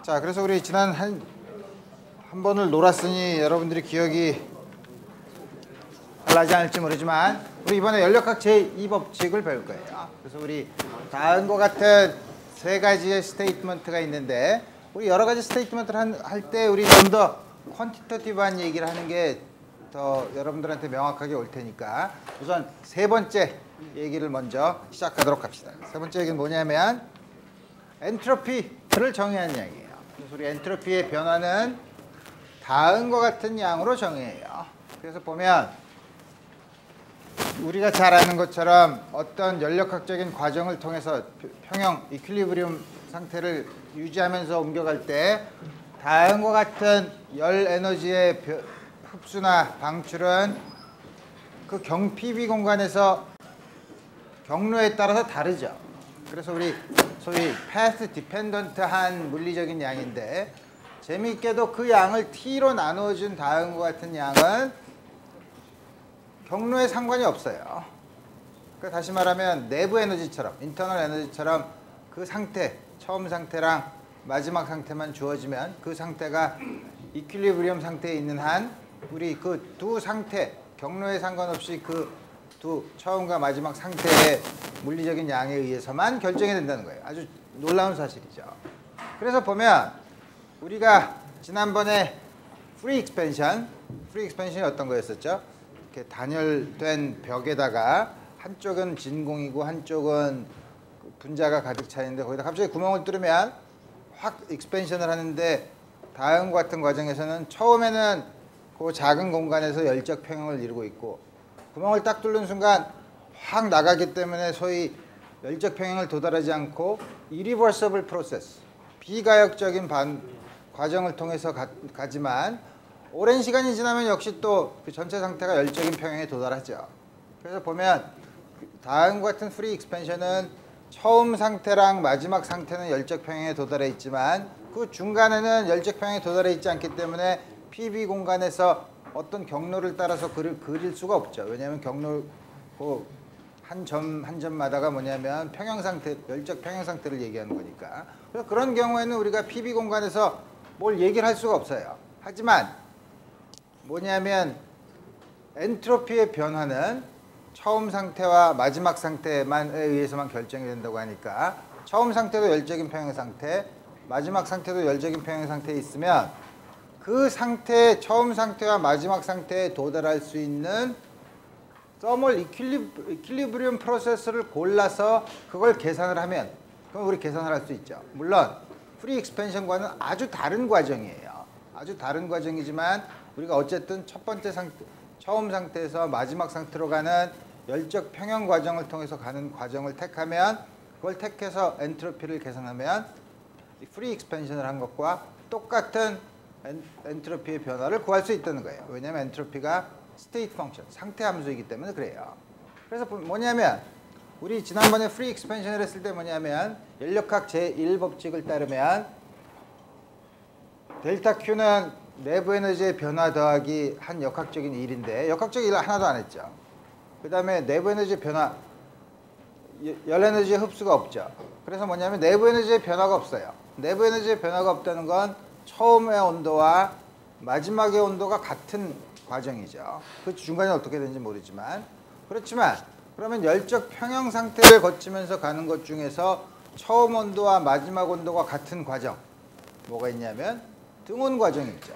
자, 그래서 우리 지난 한 번을 놀았으니 여러분들이 기억이 나지 않을지 모르지만 우리 이번에 연력학 제2법칙을 배울 거예요. 그래서 우리 다음과 같은 세 가지의 스테이트먼트가 있는데 우리 여러 가지 스테이트먼트를 할 때 우리 좀 더 퀀티터티브한 얘기를 하는 게 더 여러분들한테 명확하게 올 테니까 우선 세 번째 얘기를 먼저 시작하도록 합시다. 세 번째 얘기는 뭐냐면 엔트로피를 정의하는 양이에요. 그래서 우리 엔트로피의 변화는 다음과 같은 양으로 정의해요. 그래서 보면 우리가 잘 아는 것처럼 어떤 연력학적인 과정을 통해서 평형 이퀄리브리움 상태를 유지하면서 옮겨갈 때 다음과 같은 열 에너지의 흡수나 방출은 그 PV 공간에서 경로에 따라서 다르죠. 그래서 우리 소위 path dependent한 물리적인 양인데 재미있게도 그 양을 T로 나누어준 다음과 같은 양은 경로에 상관이 없어요. 그러니까 다시 말하면 내부 에너지처럼 인터널 에너지처럼 그 상태, 처음 상태랑 마지막 상태만 주어지면 그 상태가 이퀄리브리엄 상태에 있는 한 우리 그 두 상태, 경로에 상관없이 그 두 처음과 마지막 상태의 물리적인 양에 의해서만 결정이 된다는 거예요. 아주 놀라운 사실이죠. 그래서 보면 우리가 지난번에 프리 익스펜션이 어떤 거였었죠? 이렇게 단열된 벽에다가 한쪽은 진공이고 한쪽은 분자가 가득 차 있는데 거기다 갑자기 구멍을 뚫으면 확 익스펜션을 하는데 다음과 같은 과정에서는 처음에는 그 작은 공간에서 열적 평형을 이루고 있고 구멍을 딱 뚫는 순간 확 나가기 때문에 소위 열적 평형을 도달하지 않고 irreversible process, 비가역적인 과정을 통해서 가지만 오랜 시간이 지나면 역시 또 그 전체 상태가 열적인 평형에 도달하죠. 그래서 보면 다음과 같은 프리 익스펜션은 처음 상태랑 마지막 상태는 열적 평형에 도달해 있지만 그 중간에는 열적 평형에 도달해 있지 않기 때문에 PV 공간에서 어떤 경로를 따라서 그릴 수가 없죠. 왜냐하면 경로 한 점마다가 뭐냐면 평형 상태, 열적 평형 상태를 얘기하는 거니까. 그래서 그런 경우에는 우리가 PV 공간에서 뭘 얘기를 할 수가 없어요. 하지만 뭐냐면 엔트로피의 변화는 처음 상태와 마지막 상태에 의해서만 결정이 된다고 하니까 처음 상태도 열적인 평형 상태, 마지막 상태도 열적인 평형 상태에 있으면 그 상태의 처음 상태와 마지막 상태에 도달할 수 있는 서멀 이퀄리브리움 프로세스를 골라서 그걸 계산을 하면 그럼 우리 계산을 할 수 있죠. 물론 프리 익스펜션과는 아주 다른 과정이에요. 아주 다른 과정이지만 우리가 어쨌든 첫 번째 처음 상태에서 마지막 상태로 가는 열적 평형 과정을 통해서 가는 과정을 택하면 그걸 택해서 엔트로피를 계산하면 프리 익스펜션을 한 것과 똑같은 엔트로피의 변화를 구할 수 있다는 거예요. 왜냐하면 엔트로피가 스테이트 펑션, 상태 함수이기 때문에 그래요. 그래서 뭐냐면 우리 지난번에 프리 익스펜션을 했을 때 뭐냐면 연력학 제1법칙을 따르면 델타 Q는 내부 에너지의 변화 더하기 한 역학적인 일인데 역학적인 일을 하나도 안 했죠. 그 다음에 내부 에너지의 변화, 열 에너지의 흡수가 없죠. 그래서 뭐냐면 내부 에너지의 변화가 없어요. 내부 에너지의 변화가 없다는 건 처음의 온도와 마지막의 온도가 같은 과정이죠. 그 중간에 어떻게 되는지 모르지만 그렇지만 그러면 열적 평형 상태를 거치면서 가는 것 중에서 처음 온도와 마지막 온도가 같은 과정 뭐가 있냐면 등온 과정이 있죠.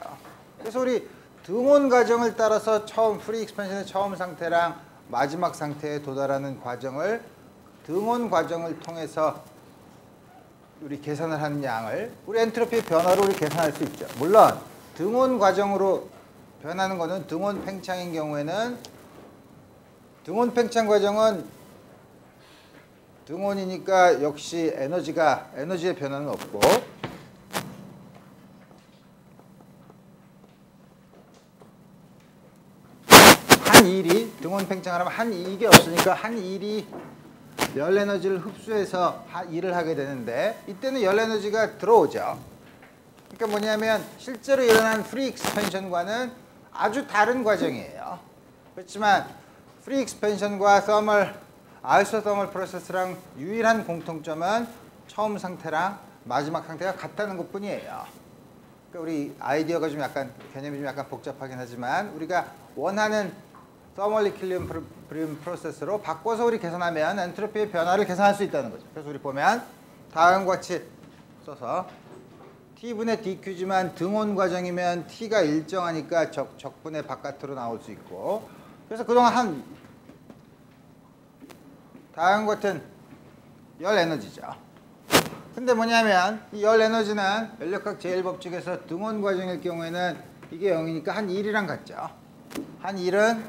그래서 우리 등온 과정을 따라서 프리 익스펜션의 처음 상태랑 마지막 상태에 도달하는 과정을 등온 과정을 통해서 우리 계산을 하는 양을 우리 엔트로피 변화로 우리 계산할 수 있죠. 물론 등온 과정으로 변하는 거는 등온 팽창인 경우에는 등온 팽창 과정은 등온이니까 역시 에너지의 변화는 없고 한 일이 등온 팽창을 하면 한 이게 없으니까 한 일이 열 에너지를 흡수해서 일을 하게 되는데 이때는 열 에너지가 들어오죠. 그러니까 뭐냐면 실제로 일어난 프리 익스펜션과는 아주 다른 과정이에요. 그렇지만 프리 익스펜션과 아이소서멀 프로세스랑 유일한 공통점은 처음 상태랑 마지막 상태가 같다는 것뿐이에요. 그러니까 우리 아이디어가 좀 약간 개념이 좀 약간 복잡하긴 하지만 우리가 원하는 서멀 이퀄리브리움 프로세스로 바꿔서 우리 계산하면 엔트로피의 변화를 계산할 수 있다는 거죠. 그래서 우리 보면 다음과 같이 써서 T분의 DQ지만 등온 과정이면 T가 일정하니까 적분의 바깥으로 나올 수 있고, 그래서 그동안 다음과 같은 열 에너지죠. 근데 뭐냐면 이 열 에너지는 연력학 제1법칙에서 등온 과정일 경우에는 이게 0이니까 한 1이랑 같죠. 한 1은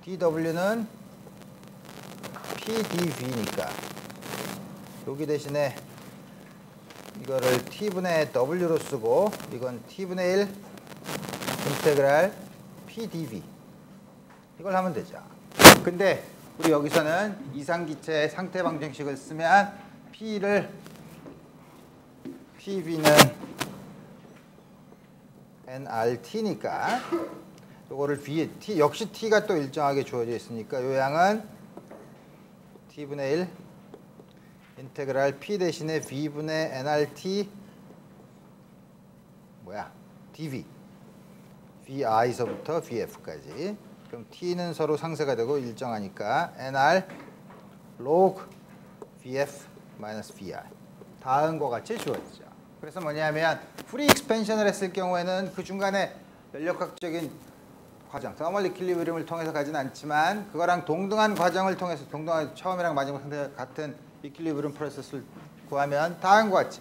dW는 pdV니까 여기 대신에 이거를 t분의 w로 쓰고 이건 t분의 1 인테그랄 pdv 이걸 하면 되죠. 근데 우리 여기서는 이상기체의 상태 방정식을 쓰면 pv는 nRT니까 요거를 t 역시 t가 또 일정하게 주어져 있으니까 요 양은 t분의 1 인테그랄 p 대신에 v분의 nRT dv vi서부터 vf까지. 그럼 t는 서로 상쇄가 되고 일정하니까 nr log vf 마이너스 vi 다음과 같이 주어지죠. 그래서 뭐냐면 프리 익스펜션을 했을 경우에는 그 중간에 연력학적인 과정, 서멀 이퀄리브리움을 통해서 가지는 않지만 그거랑 동등한 과정을 통해서 동등한 처음이랑 마지막 상태가 같은 이퀄리브리움 프로세스를 구하면 다음과 같이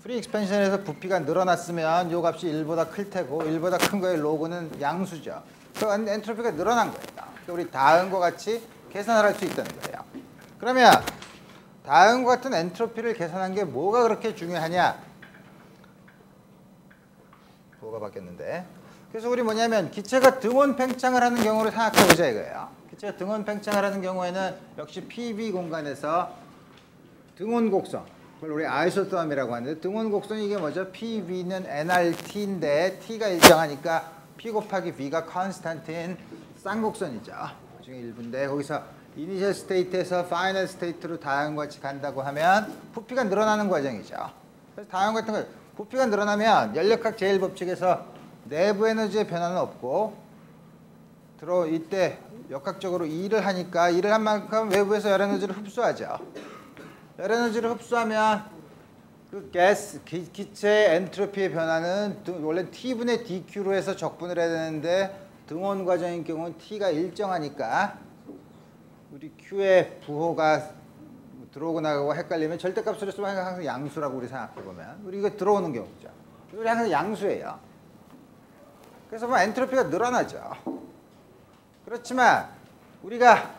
프리 익스펜션에서 부피가 늘어났으면 요 값이 1보다 클 테고 1보다 큰 거의 로그는 양수죠. 그 엔트로피가 늘어난 거예요. 그러니까 우리 다음과 같이 계산을 할 수 있다는 거예요. 그러면 다음과 같은 엔트로피를 계산한 게 뭐가 그렇게 중요하냐? 뭐가 바뀌었는데? 그래서 우리 뭐냐면 기체가 등온 팽창을 하는 경우를 생각해 보자 이거예요. 기체가 등온 팽창을 하는 경우에는 역시 PV 공간에서 등온 곡선, 그걸 우리 아이소토함이라고 하는데 등온 곡선이 이게 뭐죠? PV는 nRT인데 T가 일정하니까 P 곱하기 V가 컨스탄트인 쌍곡선이죠. 그중에 일부인데 거기서 이니셜 스테이트에서 파이널 스테이트로 다음과 같이 간다고 하면 부피가 늘어나는 과정이죠. 그래서 다음 같은 거 부피가 늘어나면 연력학 제1법칙에서 내부 에너지의 변화는 없고 이때 역학적으로 일을 하니까 일을 한 만큼 외부에서 열 에너지를 흡수하죠. 열 에너지를 흡수하면 그 기체의 엔트로피의 변화는 원래 T분의 dQ로 해서 적분을 해야 되는데 등온 과정인 경우는 T가 일정하니까 우리 Q의 부호가 들어오고 나가고 헷갈리면 절대값으로 쓰면 항상 양수라고 우리 생각해보면 우리 이거 들어오는 경우죠. 우리 항상 양수예요. 그래서 뭐 엔트로피가 늘어나죠. 그렇지만 우리가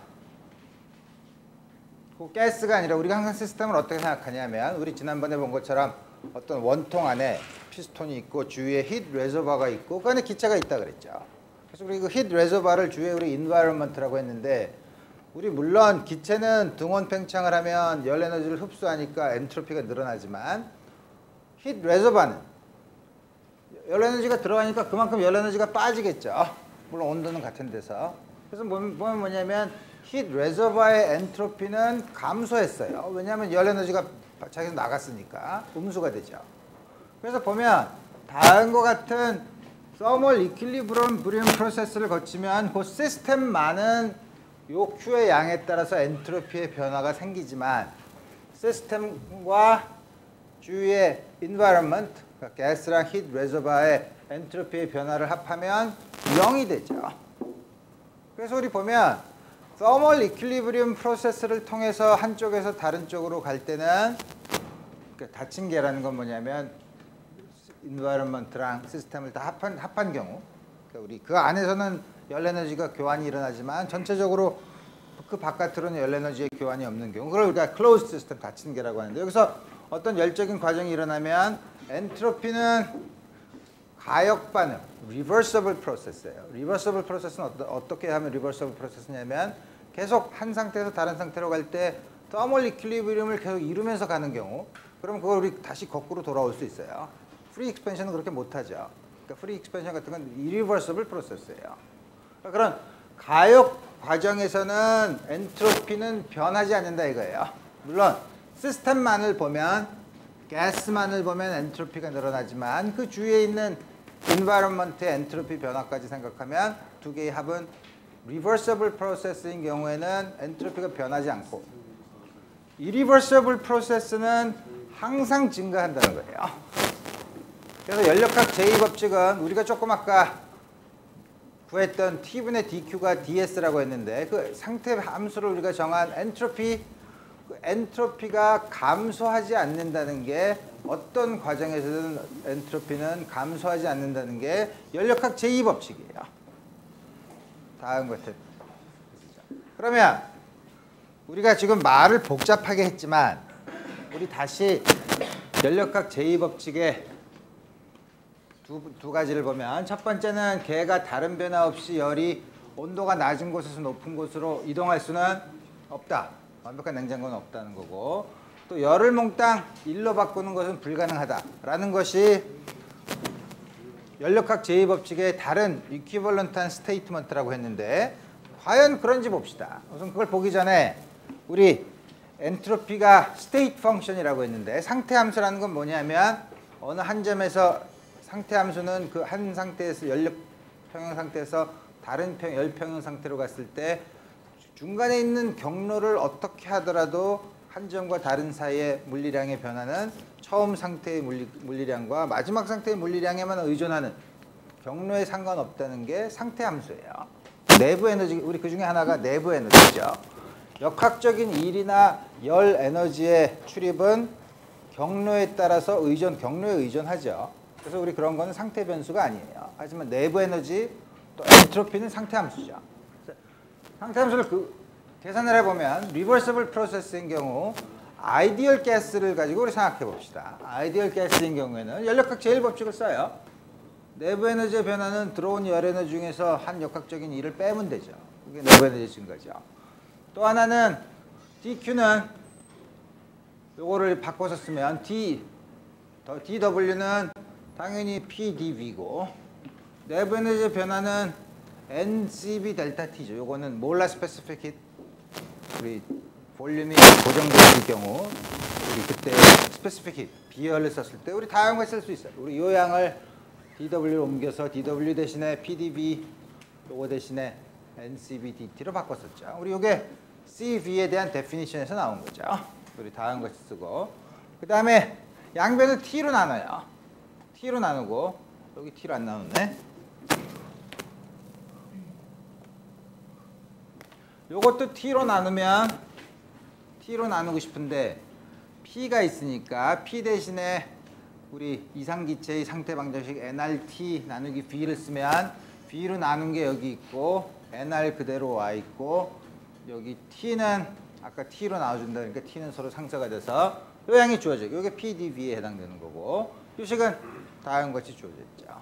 그 가스가 아니라 우리가 항상 시스템을 어떻게 생각하냐면 우리 지난번에 본 것처럼 어떤 원통 안에 피스톤이 있고 주위에 히트 레저버가 있고 그 안에 기체가 있다 그랬죠. 그래서 우리 그 히트 레저버를 주위에 우리 인바이런먼트라고 했는데 우리 물론 기체는 등온 팽창을 하면 열 에너지를 흡수하니까 엔트로피가 늘어나지만 히트 레저버는 열 에너지가 들어가니까 그만큼 열 에너지가 빠지겠죠. 물론 온도는 같은 데서. 그래서 보면 뭐냐면 히트 레저버의 엔트로피는 감소했어요. 왜냐하면 열 에너지가 자기에서 나갔으니까 음수가 되죠. 그래서 보면 다음과 같은 서멀 이퀄리브리움 프로세스를 거치면 그 시스템만은 요 Q의 양에 따라서 엔트로피의 변화가 생기지만 시스템과 주위의 environment, 그러니까 가스랑 히트 레저버의 엔트로피의 변화를 합하면 0이 되죠. 그래서 우리 보면 서멀 이퀄리브리움 프로세스를 통해서 한쪽에서 다른 쪽으로 갈 때는 그러니까 닫힌 개라는 건 뭐냐면 environment랑 시스템을 다 합한 경우 그러니까 우리 그 안에서는 열 에너지가 교환이 일어나지만 전체적으로 그 바깥으로는 열 에너지의 교환이 없는 경우 그걸 우리가 클로즈 시스템 닫힌 개라고 하는데 여기서 어떤 열적인 과정이 일어나면 엔트로피는 가역 반응, reversible process예요. reversible process는 어떻게 하면 reversible process냐면 계속 한 상태에서 다른 상태로 갈 때 thermal equilibrium을 계속 이루면서 가는 경우 그럼 그걸 우리 다시 거꾸로 돌아올 수 있어요. free expansion은 그렇게 못하죠. 그러니까 free expansion 같은 건 irreversible process예요. 그런 가역 과정에서는 엔트로피는 변하지 않는다 이거예요. 물론 시스템만을 보면 가스만을 보면 엔트로피가 늘어나지만 그 주위에 있는 environment의 엔트로피 변화까지 생각하면 두 개의 합은 reversible process인 경우에는 엔트로피가 변하지 않고 irreversible process는 항상 증가한다는 거예요. 그래서 연력학 제2법칙은 우리가 조금 아까 구했던 T분의 DQ가 DS라고 했는데 그 상태 함수를 우리가 정한 엔트로피, 그 엔트로피가 감소하지 않는다는 게 어떤 과정에서든 엔트로피는 감소하지 않는다는 게 연력학 제2법칙이에요. 다음 것들. 그러면 우리가 지금 말을 복잡하게 했지만 우리 다시 연력학 제2법칙의 두 가지를 보면 첫 번째는 개가 다른 변화 없이 열이 온도가 낮은 곳에서 높은 곳으로 이동할 수는 없다. 완벽한 냉장고는 없다는 거고 또 열을 몽땅 1로 바꾸는 것은 불가능하다라는 것이 연력학 제2법칙의 다른 이퀴벌런트한 스테이트먼트라고 했는데 과연 그런지 봅시다. 우선 그걸 보기 전에 우리 엔트로피가 스테이트 펑션이라고 했는데 상태 함수라는 건 뭐냐면 어느 한 점에서 상태 함수는 그 한 상태에서 연력 평형 상태에서 다른 열 평형 상태로 갔을 때 중간에 있는 경로를 어떻게 하더라도 한 점과 다른 사이의 물리량의 변화는 처음 상태의 물리량과 마지막 상태의 물리량에만 의존하는 경로에 상관없다는 게 상태 함수예요. 내부 에너지, 우리 그 중에 하나가 내부 에너지죠. 역학적인 일이나 열 에너지의 출입은 경로에 따라서 경로에 의존하죠. 그래서 우리 그런 거는 상태 변수가 아니에요. 하지만 내부 에너지 또 엔트로피는 상태 함수죠. 상태 함수를 계산을 해보면 리버서블 프로세스인 경우 아이디얼 가스를 가지고 우리 생각해 봅시다. 아이디얼 가스인 경우에는 연력학 제1법칙을 써요. 내부 에너지의 변화는 들어온 열 에너지 중에서 한 역학적인 일을 빼면 되죠. 그게 내부 에너지 증가죠. 또 하나는 DQ는 요거를 바꿔서 쓰면 DW는 당연히 PdV고 내부 에너지의 변화는 NCV 델타 T죠. 요거는 몰라 스페시픽 히트 우리 볼륨이 고정되어 경우 우리 그때 스페시픽 히트 비열을 썼을 때 우리 다양하게 쓸 수 있어요. 우리 요 양을 DW로 옮겨서 DW 대신에 PdV 요거 대신에 NCV DT로 바꿨었죠. 우리 요게 CV에 대한 데피니션에서 나온 거죠. 우리 다양한 것을 쓰고 그 다음에 양변을 T로 나눠요. T로 나누고 여기 T로 안 나오네. 요것도 T로 나누면 T로 나누고 싶은데 P가 있으니까 P 대신에 우리 이상기체의 상태 방정식 nRT 나누기 V를 쓰면 V로 나눈 게 여기 있고 nR 그대로 와 있고 여기 T는 아까 T로 나와준다 그러니까 T는 서로 상쇄가 돼서 요 양이 주어져요. 이게 PdV에 해당되는 거고 이 식은 다음같이 주어져 있죠.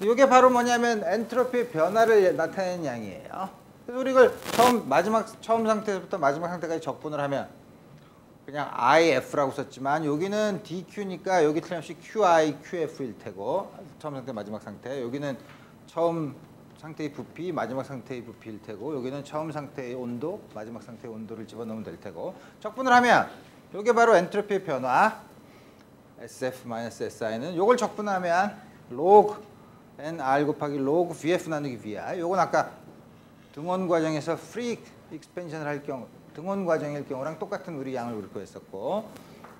이게 바로 뭐냐면 엔트로피 변화를 나타내는 양이에요. 그래서 우리 이걸 처음 상태부터 마지막 상태까지 적분을 하면 그냥 IF라고 썼지만 여기는 DQ니까 여기 틀림없이 QI, QF일 테고 처음 상태, 마지막 상태. 여기는 처음 상태의 부피, 마지막 상태의 부피일 테고 여기는 처음 상태의 온도, 마지막 상태의 온도를 집어넣으면 될 테고 적분을 하면 이게 바로 엔트로피의 변화 SF-SI는 이걸 적분하면 log NR 곱하기 log VF 나누기 VI 요건 아까 등원 과정에서 free expansion을 할 경우 등원 과정일 경우랑 똑같은 우리 양을 우리 구했었고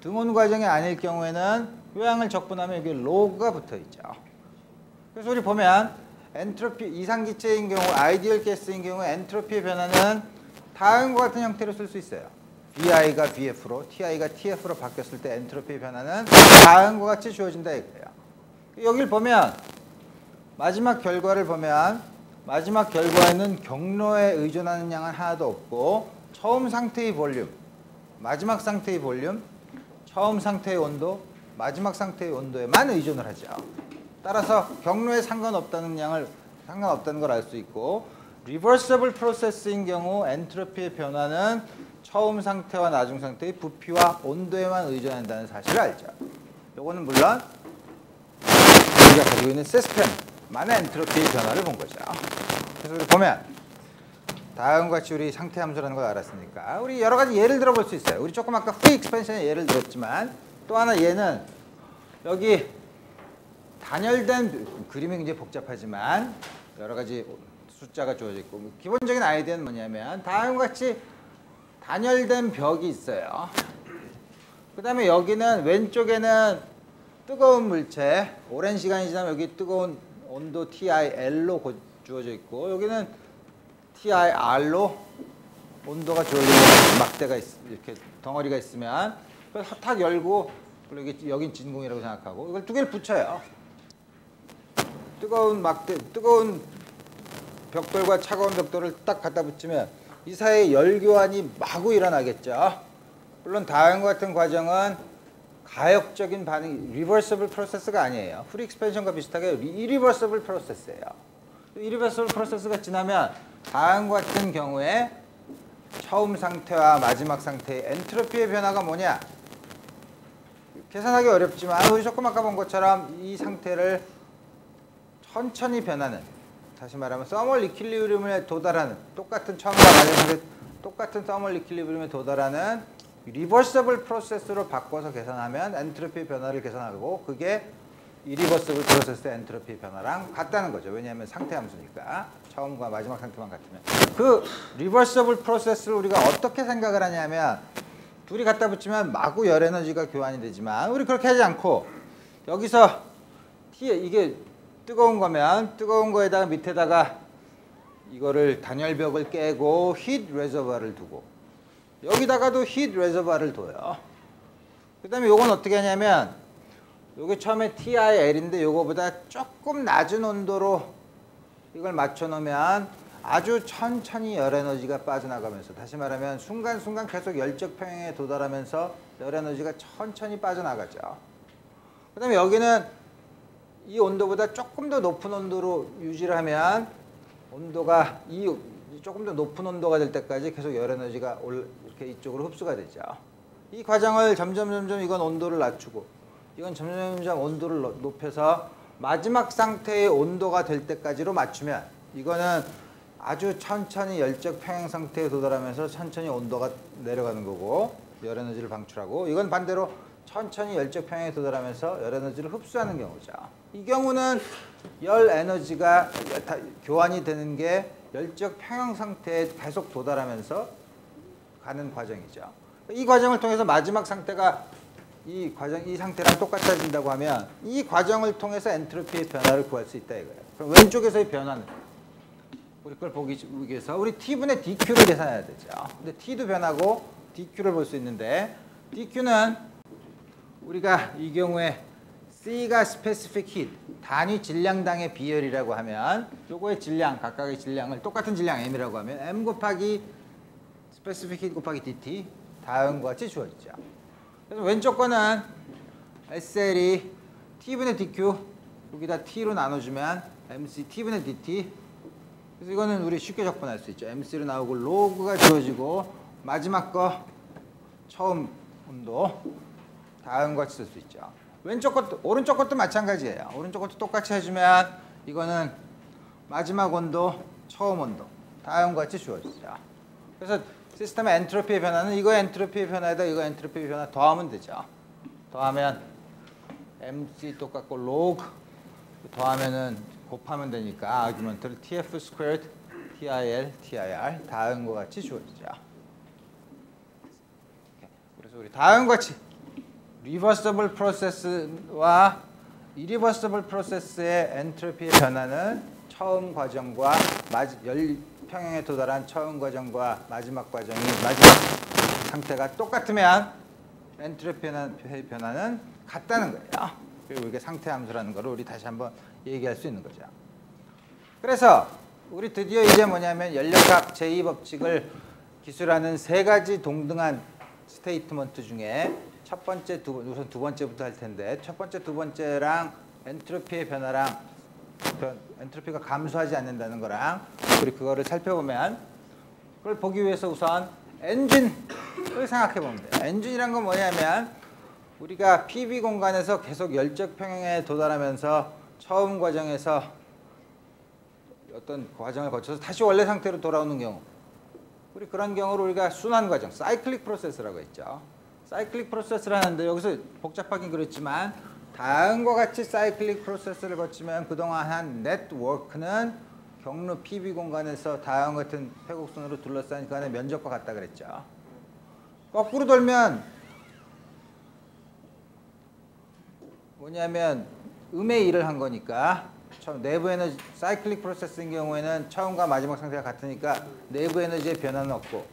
등원 과정이 아닐 경우에는 이 양을 적분하면 여기 log가 붙어있죠. 그래서 우리 보면 엔트로피 이상기체인 경우 아이디얼 가스인 경우 엔트로피의 변화는 다음과 같은 형태로 쓸 수 있어요. VI가 VF로 TI가 TF로 바뀌었을 때 엔트로피의 변화는 다음과 같이 주어진다 이거예요. 여기를 보면 마지막 결과를 보면 마지막 결과에는 경로에 의존하는 양은 하나도 없고 처음 상태의 볼륨, 마지막 상태의 볼륨, 처음 상태의 온도, 마지막 상태의 온도에만 의존을 하죠. 따라서 경로에 상관없다는 걸 알 수 있고 리버서블 프로세스인 경우 엔트로피의 변화는 처음 상태와 나중 상태의 부피와 온도에만 의존한다는 사실을 알죠. 요거는 물론 우리가 가지고 있는 시스템만의 엔트로피의 변화를 본 거죠. 그래서 우리 보면 다음과 같이 우리 상태 함수라는 걸 알았으니까 우리 여러 가지 예를 들어 볼 수 있어요. 우리 조금 아까 프리 익스펜션의 예를 들었지만 또 하나 얘는 여기 단열된 그림이 굉장히 복잡하지만 여러 가지 숫자가 주어져 있고 기본적인 아이디어는 뭐냐면 다음과 같이 단열된 벽이 있어요. 그 다음에 여기는 왼쪽에는 뜨거운 물체, 오랜 시간이 지나면 여기 뜨거운 온도 TIL로 주어져 있고 여기는 TIR로 온도가 주어지는 막대가 이렇게 덩어리가 있으면 그걸 탁 열고 여긴 진공이라고 생각하고 이걸 두 개를 붙여요. 뜨거운 막대, 뜨거운 벽돌과 차가운 벽돌을 딱 갖다 붙이면 이 사이에 열교환이 마구 일어나겠죠. 물론 다음과 같은 과정은 가역적인 반응, 리버서블 프로세스가 아니에요. 프리 익스펜션과 비슷하게 이리버서블 프로세스예요. 이리버서블 프로세스가 지나면 다음과 같은 경우에 처음 상태와 마지막 상태의 엔트로피의 변화가 뭐냐? 계산하기 어렵지만 우리 조금 아까 본 것처럼 이 상태를 천천히 변하는, 다시 말하면 서멀 이퀄리브리움에 도달하는, 똑같은 처음과 마지막에 똑같은 서멀 이퀄리브리움에 도달하는 리버서블 프로세스로 바꿔서 계산하면 엔트로피 변화를 계산하고 그게 이리버서블 프로세스의 엔트로피 변화랑 같다는 거죠. 왜냐하면 상태 함수니까 처음과 마지막 상태만 같으면. 그 리버서블 프로세스를 우리가 어떻게 생각을 하냐면 둘이 갖다 붙이면 마구 열 에너지가 교환이 되지만 우리 그렇게 하지 않고 여기서 이게 뜨거운 거면 뜨거운 거에다가 밑에다가 이거를 단열벽을 깨고 히트 레저버를 두고 여기다가도 히트 레저버를 둬요. 그 다음에 요건 어떻게 하냐면 요게 처음에 TIL인데 요거보다 조금 낮은 온도로 이걸 맞춰 놓으면 아주 천천히 열 에너지가 빠져나가면서, 다시 말하면 순간순간 계속 열적 평형에 도달하면서 열 에너지가 천천히 빠져나가죠. 그 다음에 여기는 이 온도보다 조금 더 높은 온도로 유지를 하면 온도가 조금 더 높은 온도가 될 때까지 계속 열 에너지가 이렇게 이쪽으로 흡수가 되죠. 이 과정을 점점 이건 온도를 낮추고 이건 점점 온도를 높여서 마지막 상태의 온도가 될 때까지로 맞추면 이거는 아주 천천히 열적 평형 상태에 도달하면서 천천히 온도가 내려가는 거고 열 에너지를 방출하고, 이건 반대로 천천히 열적 평형에 도달하면서 열 에너지를 흡수하는 경우죠. 이 경우는 열 에너지가 교환이 되는 게 열적 평형 상태에 계속 도달하면서 가는 과정이죠. 이 과정을 통해서 마지막 상태가 이 상태랑 똑같아진다고 하면 이 과정을 통해서 엔트로피의 변화를 구할 수 있다 이거예요. 그럼 왼쪽에서의 변화는 우리 걸 보기 위해서 우리 T분의 DQ를 계산해야 되죠. 근데 T도 변하고 DQ를 볼 수 있는데 DQ는 우리가 이 경우에 C가 스페시픽 히트, 단위 질량당의 비열이라고 하면 요거의 질량, 각각의 질량을 똑같은 질량 M이라고 하면 M 곱하기 스페시픽 히트 곱하기 DT 다음과 같이 주어지죠. 그래서 왼쪽 거는 SL이 T분의 DQ 여기다 T로 나눠주면 MC T분의 DT, 그래서 이거는 우리 쉽게 적분할 수 있죠. MC로 나오고 로그가 주어지고 마지막 거 처음 온도 다음과 같이 쓸 수 있죠. 왼쪽 것도 오른쪽 것도 마찬가지예요. 오른쪽 것도 똑같이 해주면 이거는 마지막 온도 처음 온도 다음과 같이 주어지죠. 그래서 시스템의 엔트로피의 변화는 이거 엔트로피의 변화에다 이거 엔트로피의 변화 더하면 되죠. 더하면 MC 똑같고 로그 더하면은 곱하면 되니까 아규먼트를 TF 스퀘어드 TIL TIR 다음과 같이 주어지죠. 그래서 우리 다음과 같이 리버서블 프로세스와 이리버서블 프로세스의 엔트로피의 변화는 처음 과정과 열 평형에 도달한 처음 과정과 마지막 과정이 마지막 상태가 똑같으면 엔트로피의 변화는 같다는 거예요. 그리고 이게 상태 함수라는 거를 우리 다시 한번 얘기할 수 있는 거죠. 그래서 우리 드디어 이제 뭐냐면 연력학 제2법칙을 기술하는 세 가지 동등한 스테이트먼트 중에 첫 번째, 우선 두 번째부터 할 텐데 첫 번째, 두 번째랑 엔트로피의 변화랑 엔트로피가 감소하지 않는다는 거랑 우리 그거를 살펴보면 그걸 보기 위해서 우선 엔진을 생각해 보면 돼요. 엔진이란 건 뭐냐면 우리가 PV 공간에서 계속 열적 평형에 도달하면서 처음 과정에서 어떤 과정을 거쳐서 다시 원래 상태로 돌아오는 경우, 우리 그런 경우를 우리가 순환 과정, 사이클릭 프로세스라고 했죠. 사이클릭 프로세스를 하는데 여기서 복잡하긴 그렇지만 다음과 같이 사이클릭 프로세스를 거치면 그동안 한 네트워크는 경로 PB 공간에서 다음과 같은 회곡선으로 둘러싸인 그 안에 면적과 같다 그랬죠. 거꾸로 돌면 뭐냐면 음의 일을 한 거니까 처음 내부 에너지 사이클릭 프로세스인 경우에는 처음과 마지막 상태가 같으니까 내부 에너지의 변화는 없고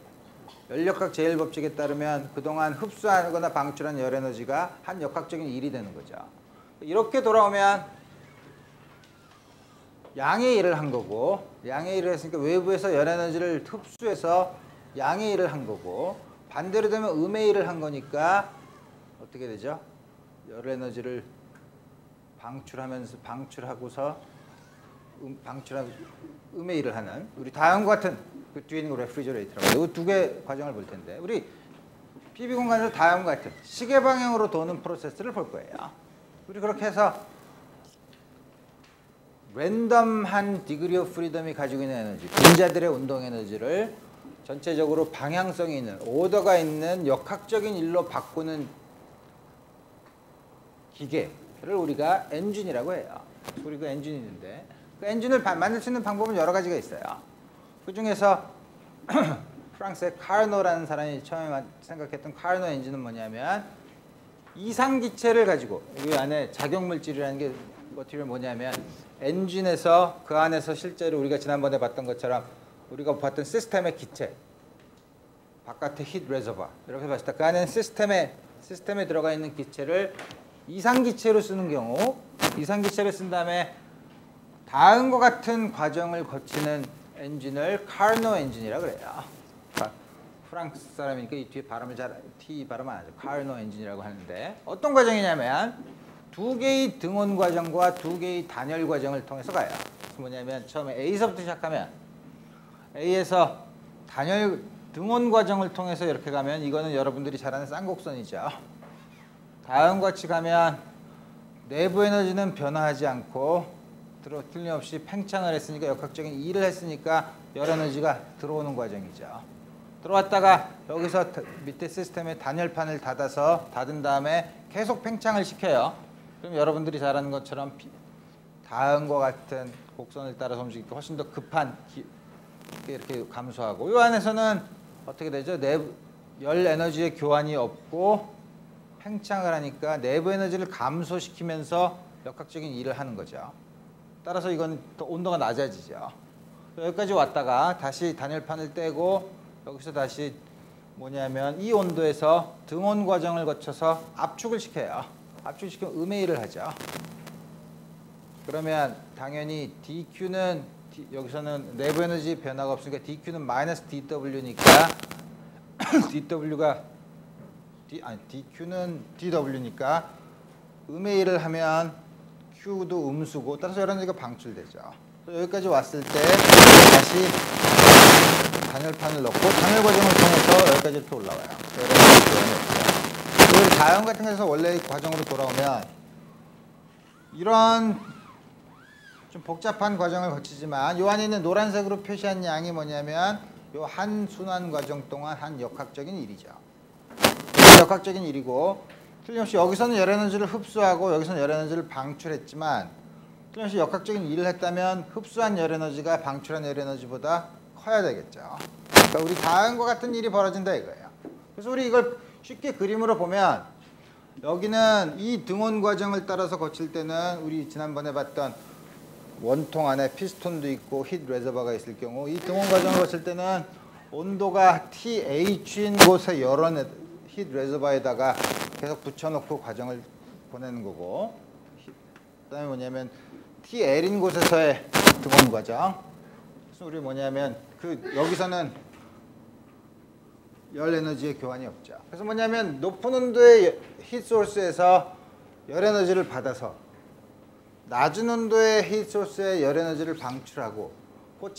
연력학 제1법칙에 따르면 그동안 흡수하거나 방출한 열 에너지가 한 역학적인 일이 되는 거죠. 이렇게 돌아오면 양의 일을 한 거고 양의 일을 했으니까 외부에서 열 에너지를 흡수해서 양의 일을 한 거고 반대로 되면 음의 일을 한 거니까 어떻게 되죠? 열 에너지를 방출하고서 음의 일을 하는 우리 다음과 같은 그 뒤에 있는 거 레프리저레이터라고 이 두 개 과정을 볼 텐데 우리 PB 공간에서 다음과 같은 시계 방향으로 도는 프로세스를 볼 거예요. 우리 그렇게 해서 랜덤한 디그리 오브 프리덤이 가지고 있는 에너지, 분자들의 운동 에너지를 전체적으로 방향성이 있는 오더가 있는 역학적인 일로 바꾸는 기계를 우리가 엔진이라고 해요. 우리 그 엔진이 있는데 그 엔진을 만들 수 있는 방법은 여러 가지가 있어요. 그 중에서 프랑스의 카르노라는 사람이 처음에 생각했던 카르노 엔진은 뭐냐면 이상기체를 가지고 이 안에 작용물질이라는 게 머티리얼 뭐냐면 엔진에서 그 안에서 실제로 우리가 지난번에 봤던 것처럼 우리가 봤던 시스템의 기체 바깥에 히트 레저버 이렇게 봤을 때 그 안에는 시스템에 들어가 있는 기체를 이상기체로 쓰는 경우 이상기체를 쓴 다음에 다음과 같은 과정을 거치는 엔진을 카르노 엔진이라고 그래요. 프랑스 사람이니까 이 뒤에 발음을 T 발음 안 하죠. 카르노 엔진이라고 하는데 어떤 과정이냐면 두 개의 등원 과정과 두 개의 단열 과정을 통해서 가요. 뭐냐면 처음에 A서부터 시작하면 A에서 단열 등원 과정을 통해서 이렇게 가면 이거는 여러분들이 잘 아는 쌍곡선이죠. 다음과 같이 가면 내부 에너지는 변화하지 않고 틀림없이 팽창을 했으니까 역학적인 일을 했으니까 열 에너지가 들어오는 과정이죠. 들어왔다가 여기서 밑에 시스템에 단열판을 닫은 다음에 계속 팽창을 시켜요. 그럼 여러분들이 잘 아는 것처럼 다음과 같은 곡선을 따라서 움직이니까 훨씬 더 급한 이렇게 감소하고 이 안에서는 어떻게 되죠? 열 에너지의 교환이 없고 팽창을 하니까 내부 에너지를 감소시키면서 역학적인 일을 하는 거죠. 따라서 이건 더 온도가 낮아지죠. 여기까지 왔다가 다시 단열판을 떼고 여기서 다시 뭐냐면 이 온도에서 등온 과정을 거쳐서 압축을 시켜요. 압축시키면 음의 일을 하죠. 그러면 당연히 dQ는 여기서는 내부 에너지 변화가 없으니까 dQ는 마이너스 dW니까 dQ는 dW니까 음의 일을 하면 Q도 음수고 따라서 열 에너지가 방출되죠. 여기까지 왔을 때 다시 단열판을 넣고 단열 과정을 통해서 여기까지 이렇게 올라와요. 그리고 다음 같은 것에서 원래 과정으로 돌아오면 이런 좀 복잡한 과정을 거치지만 요 안에 있는 노란색으로 표시한 양이 뭐냐면 요 한 순환 과정 동안 한 역학적인 일이죠. 역학적인 일이고 틀림없이 여기서는 열 에너지를 흡수하고 여기서는 열 에너지를 방출했지만 틀림없이 역학적인 일을 했다면 흡수한 열 에너지가 방출한 열 에너지보다 커야 되겠죠. 그러니까 우리 다음과 같은 일이 벌어진다 이거예요. 그래서 우리 이걸 쉽게 그림으로 보면 여기는 이 등온 과정을 따라서 거칠 때는 우리 지난번에 봤던 원통 안에 피스톤도 있고 히트 레저버가 있을 경우 이 등온 과정을 거칠 때는 온도가 TH인 곳에 여러 히트 레저버에다가 계속 붙여놓고 과정을 보내는 거고 그 다음에 뭐냐면 TL인 곳에서의 등온 과정 그래서 우리 뭐냐면 여기서는 열 에너지의 교환이 없죠. 그래서 뭐냐면 높은 온도의 히트 소스에서 열 에너지를 받아서 낮은 온도의 히트 소스에 열 에너지를 방출하고 그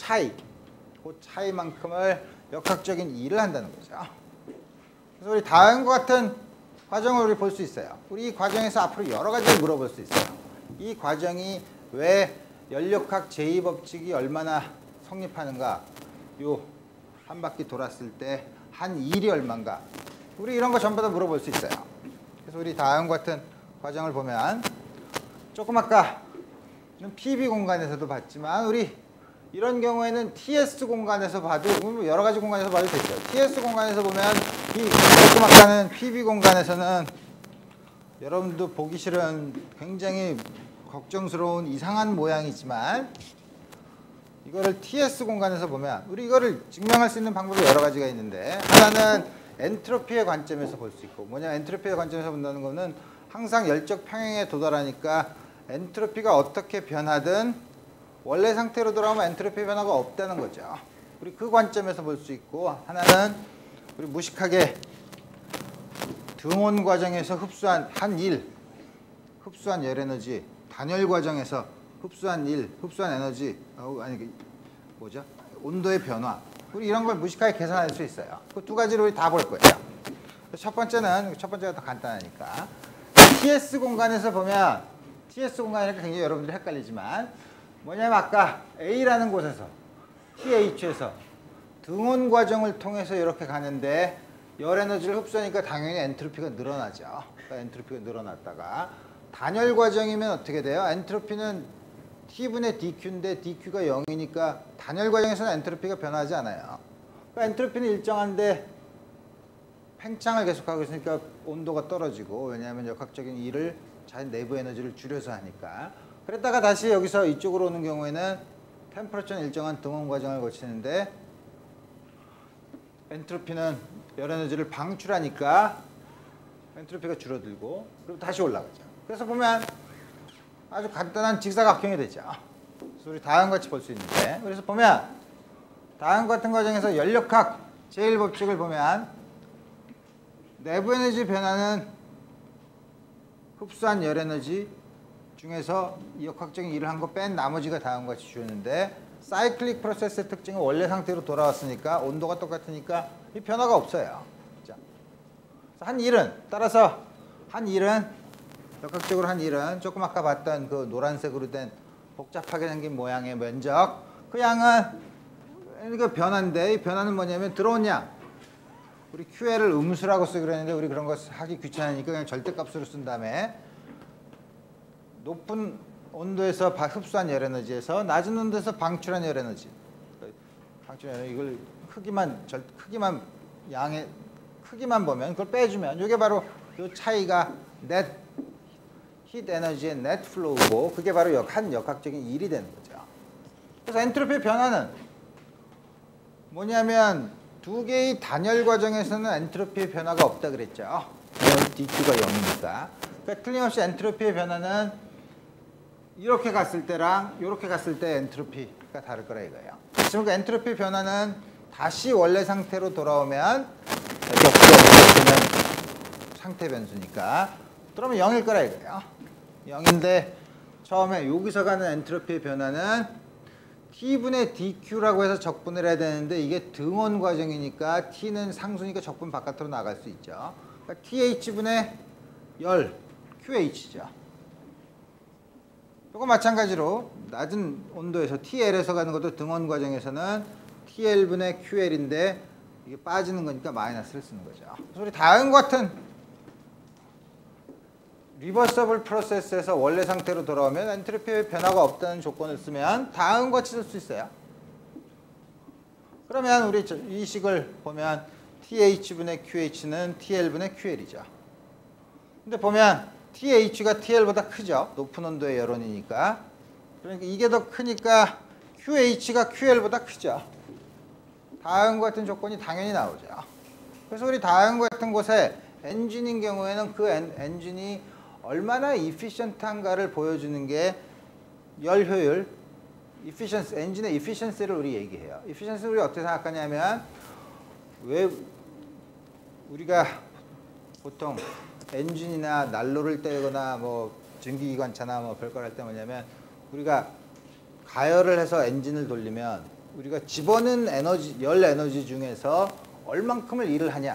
차이만큼을 역학적인 일을 한다는 거죠. 그래서 우리 다음과 같은 과정을 우리 볼 수 있어요. 우리 이 과정에서 앞으로 여러 가지를 물어볼 수 있어요. 이 과정이 왜 연력학 제2법칙이 얼마나 성립하는가 요 한 바퀴 돌았을 때 한 일이 얼마인가. 우리 이런 거 전부 다 물어볼 수 있어요. 그래서 우리 다음과 같은 과정을 보면 조금 아까 PB 공간에서도 봤지만 우리 이런 경우에는 TS 공간에서 봐도 여러 가지 공간에서 봐도 되죠. TS 공간에서 보면 조금 아까는 PB 공간에서는 여러분도 보기 싫은 굉장히 걱정스러운 이상한 모양이지만 이거를 TS 공간에서 보면 우리 이거를 증명할 수 있는 방법이 여러 가지가 있는데 하나는 엔트로피의 관점에서 볼 수 있고 뭐냐면 엔트로피의 관점에서 본다는 거는 항상 열적 평행에 도달하니까 엔트로피가 어떻게 변하든 원래 상태로 돌아오면 엔트로피 변화가 없다는 거죠. 우리 그 관점에서 볼 수 있고 하나는 우리 무식하게 등온 과정에서 흡수한 흡수한 열 에너지 단열 과정에서 흡수한 에너지 뭐죠? 온도의 변화. 우리 이런 걸 무식하게 계산할 수 있어요. 그 두 가지를 우리 다 볼 거예요. 첫 번째가 더 간단하니까 TS 공간에서 보면 TS 공간이니까 굉장히 여러분들이 헷갈리지만 뭐냐면 아까 A라는 곳에서 TH에서 등온 과정을 통해서 이렇게 가는데 열 에너지를 흡수하니까 당연히 엔트로피가 늘어나죠. 그러니까 엔트로피가 늘어났다가 단열 과정이면 어떻게 돼요? 엔트로피는 T분의 DQ인데 DQ가 0이니까 단열 과정에서는 엔트로피가 변하지 않아요. 그러니까 엔트로피는 일정한데 팽창을 계속하고 있으니까 온도가 떨어지고 왜냐하면 역학적인 일을 자연 내부 에너지를 줄여서 하니까 그랬다가 다시 여기서 이쪽으로 오는 경우에는 템퍼러처는 일정한 등온 과정을 거치는데 엔트로피는 열 에너지를 방출하니까 엔트로피가 줄어들고 그리고 다시 올라가죠. 그래서 보면 아주 간단한 직사각형이 되죠. 그래서 우리 다음과 같이 볼 수 있는데 그래서 보면 다음과 같은 과정에서 연력학 제1법칙을 보면 내부 에너지 변화는 흡수한 열 에너지 중에서 이 역학적인 일을 한 거 뺀 나머지가 다음과 같이 주었는데 사이클릭 프로세스의 특징은 원래 상태로 돌아왔으니까 온도가 똑같으니까 이 변화가 없어요. 자, 따라서 한 일은 역학적으로 한 일은 조금 아까 봤던 그 노란색으로 된 복잡하게 생긴 모양의 면적 그 양은 이거 변화인데 이 변화는 뭐냐면 들어온 양 우리 QL을 음수라고 쓰기로 했는데 우리 그런 거 하기 귀찮으니까 그냥 절대값으로 쓴 다음에 높은 온도에서 흡수한 열 에너지에서 낮은 온도에서 방출한 열 에너지 이걸 양의 크기만 보면 그걸 빼주면 이게 바로 이 차이가 히트 에너지의 넷 플로우고 그게 바로 한 역학적인 일이 되는 거죠. 그래서 엔트로피 변화는 뭐냐면 두 개의 단열 과정에서는 엔트로피의 변화가 없다 그랬죠. DQ가 0이니까. 그러니까 틀림없이 엔트로피의 변화는 이렇게 갔을 때랑 이렇게 갔을 때 엔트로피가 다를 거라 이거예요. 그러니까 엔트로피 변화는 다시 원래 상태로 돌아오면 상태 변수니까 그러면 0일 거라 이거예요. 0인데 처음에 여기서 가는 엔트로피의 변화는 T분의 DQ라고 해서 적분을 해야 되는데 이게 등온 과정이니까 T는 상수니까 적분 바깥으로 나갈 수 있죠. 그러니까 TH분의 열 QH죠. 이거 마찬가지로 낮은 온도에서 TL에서 가는 것도 등온 과정에서는 TL분의 QL인데 이게 빠지는 거니까 마이너스를 쓰는 거죠. 그래서 우리 다음과 같은 리버서블 프로세스에서 원래 상태로 돌아오면 엔트로피의 변화가 없다는 조건을 쓰면 다음과 같이 쓸 수 있어요. 그러면 우리 이 식을 보면 TH분의 QH는 TL분의 QL이죠. 근데 보면 TH가 TL보다 크죠. 높은 온도의 열원이니까. 그러니까 이게 더 크니까 QH가 QL보다 크죠. 다음과 같은 조건이 당연히 나오죠. 그래서 우리 다음과 같은 곳에 엔진인 경우에는 그 엔진이 얼마나 이피션트한가를 보여주는 게 열 효율, 엔진의 이피션시를 우리 얘기해요. 이피션시를 우리 어떻게 생각하냐면 왜 우리가 보통 엔진이나 난로를 떼거나 뭐 증기기관차나 뭐 별걸 할 때 뭐냐면 우리가 가열을 해서 엔진을 돌리면 우리가 집어넣은 열 에너지 중에서 얼만큼을 일을 하냐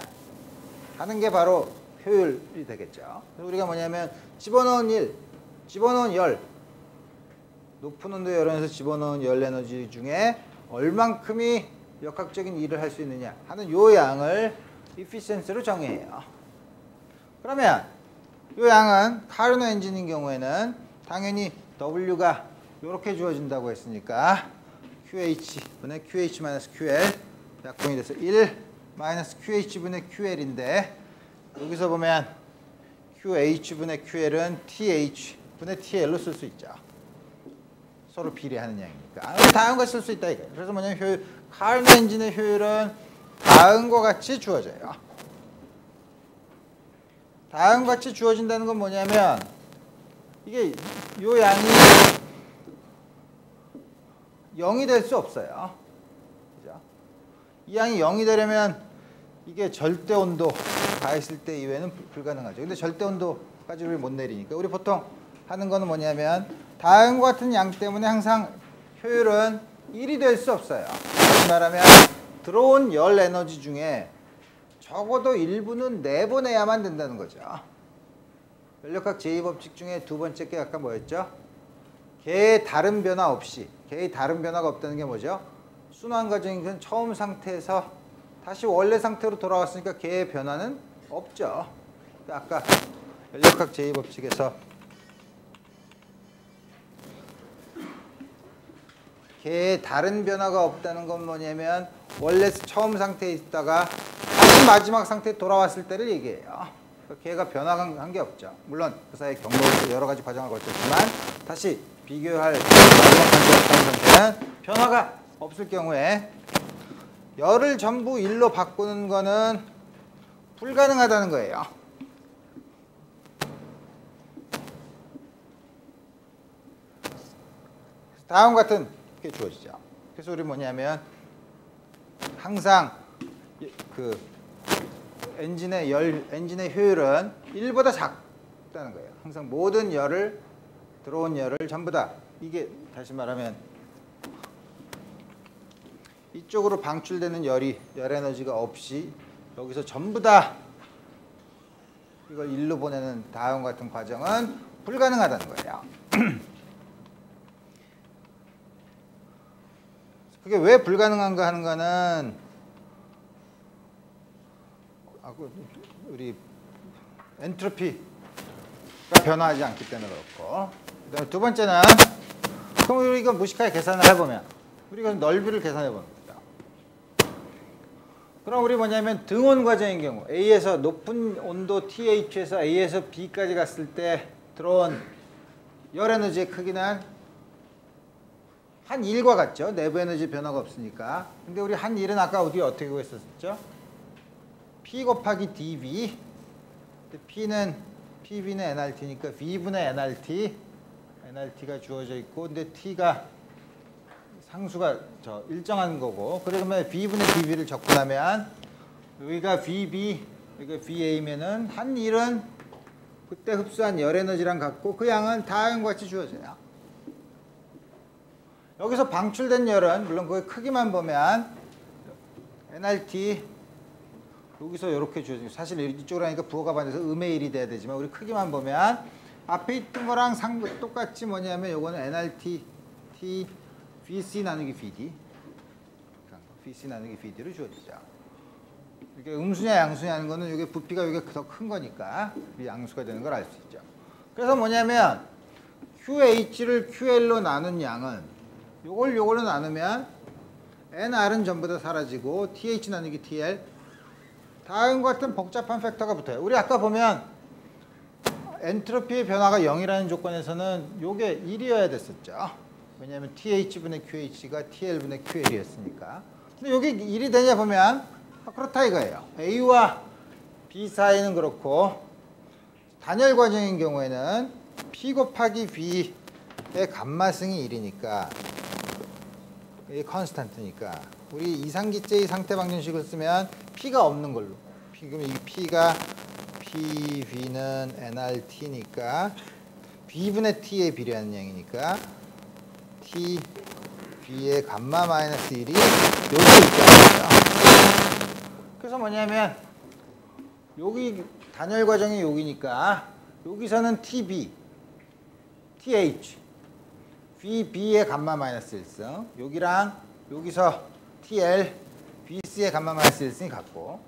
하는 게 바로 효율이 되겠죠. 우리가 뭐냐면 집어넣은 열, 높은 온도 열원에서 집어넣은 열 에너지 중에 얼만큼이 역학적인 일을 할 수 있느냐 하는 요 양을 efficiency로 정의해요. 그러면 요 양은 카르노 엔진인 경우에는 당연히 W가 이렇게 주어진다고 했으니까 QH분의 QH-QL 약분이 돼서 1 마이너스 QH분의 QL인데 여기서 보면 QH분의 QL은 TH분의 TL로 쓸 수 있죠. 서로 비례하는 양이니까. 다음과 쓸 수 있다 이거예요. 그래서 뭐냐면 효율, 카르노 엔진의 효율은 다음과 같이 주어져요. 다음과 같이 주어진다는 건 뭐냐면 이게 요 양이 0이 될 수 없어요. 그죠? 이 양이 0이 되려면 이게 절대 온도가 있을 때 이외에는 불가능하죠. 근데 절대 온도까지 우리 못 내리니까 우리 보통 하는 거는 뭐냐면 다음과 같은 양 때문에 항상 효율은 1이 될 수 없어요. 다시 말하면 들어온 열 에너지 중에 적어도 일부는 내보내야만 된다는 거죠. 연력학 제2법칙 중에 두 번째 게 아까 뭐였죠? 개의 다른 변화 없이, 개의 다른 변화가 없다는 게 뭐죠? 순환 과정인 처음 상태에서 다시 원래 상태로 돌아왔으니까 개의 변화는 없죠. 아까 연력학 제2법칙에서 개의 다른 변화가 없다는 건 뭐냐면 원래 처음 상태에 있다가 다시 마지막 상태에 돌아왔을 때를 얘기해요. 개가 변화한 게 없죠. 물론 그 사이에 경로로 여러 가지 과정을 거쳤지만 다시 비교할 마지막 상태는 변화가 없을 경우에 열을 전부 1로 바꾸는 거는 불가능하다는 거예요. 다음 같은 게 주어지죠. 그래서 우리 뭐냐면 항상 그 엔진의 효율은 1보다 작다는 거예요. 항상 모든 들어온 열을 전부 다 이게 다시 말하면 이쪽으로 방출되는 열 에너지가 없이 여기서 전부 다 이걸 1로 보내는 다음 같은 과정은 불가능하다는 거예요. 그게 왜 불가능한가 하는 거는 우리 엔트로피가 변화하지 않기 때문에 그렇고, 그다음에 두 번째는 그럼 우리가 무식하게 계산을 해보면 우리가 넓이를 계산해 봅니다. 그럼 우리 뭐냐면 등온 과정인 경우 A에서 높은 온도 TH에서 A에서 B까지 갔을 때 들어온 열 에너지의 크기는 한 1과 같죠. 내부 에너지 변화가 없으니까. 근데 우리 한 1은 아까 어디 어떻게 구했었죠? P 곱하기 dV. PV는 nRT니까 V분의 nRT가 주어져 있고, 근데 T가 상수가 일정한 거고, 그러면 V분의 dV를 적분하면 여기가 VB, 여기가 VA면은 한 1은 그때 흡수한 열 에너지랑 같고 그 양은 다음과 같이 주어져요. 여기서 방출된 열은 물론 그 크기만 보면 nRT 여기서 이렇게 주어지고, 사실 이쪽으로 하니까 부호가 반해서 음의 1이 돼야 되지만 우리 크기만 보면 앞에 있던 거랑 똑같이 뭐냐면 요거는 nRT T VC 나누기 VD, VC 나누기 VD로 주어지죠. 이게 음수냐 양수냐 하는 거는 이게 부피가 이게 더 큰 거니까 양수가 되는 걸 알 수 있죠. 그래서 뭐냐면 QH를 QL로 나눈 양은 요걸로 나누면 NR은 전부 다 사라지고 TH 나누기 TL 다음과 같은 복잡한 팩터가 붙어요. 우리 아까 보면 엔트로피의 변화가 0이라는 조건에서는 요게 1이어야 됐었죠. 왜냐하면 TH분의 QH가 TL분의 QL이었으니까. 근데 여기 1이 되냐 보면 그렇다 이거예요. A와 B 사이는 그렇고 단열 과정인 경우에는 P 곱하기 V의 감마승이 1이니까 이게 컨스탄트니까 우리 이상기체의 상태 방정식을 쓰면 P가 없는 걸로, 그럼 이 P가 PV는 nRT니까 B분의 T에 비례하는 양이니까 T V의 감마 마이너스 1이 여기 있잖아요. 그래서 뭐냐면 여기 단열 과정이 여기니까 여기서는 TB, TH, VB의 감마 마이너스 1승, 여기랑 여기서 TL, VC의 감마 마이너스 1승이 같고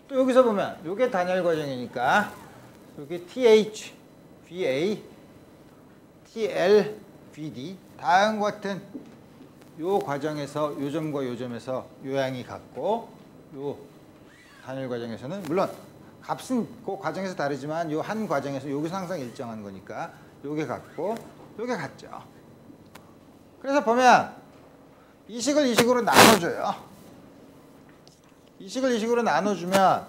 또 여기서 보면 이게 단열 과정이니까 여기 TH, VA, TL, VD 다음과 같은 요 과정에서 요 점과 요 점에서 요양이 같고 요 단열 과정에서는 물론 값은 그 과정에서 다르지만 요 한 과정에서 여기서 항상 일정한 거니까 요게 같고 요게 같죠. 그래서 보면 이식을 이식으로 나눠줘요. 이식을 이식으로 나눠주면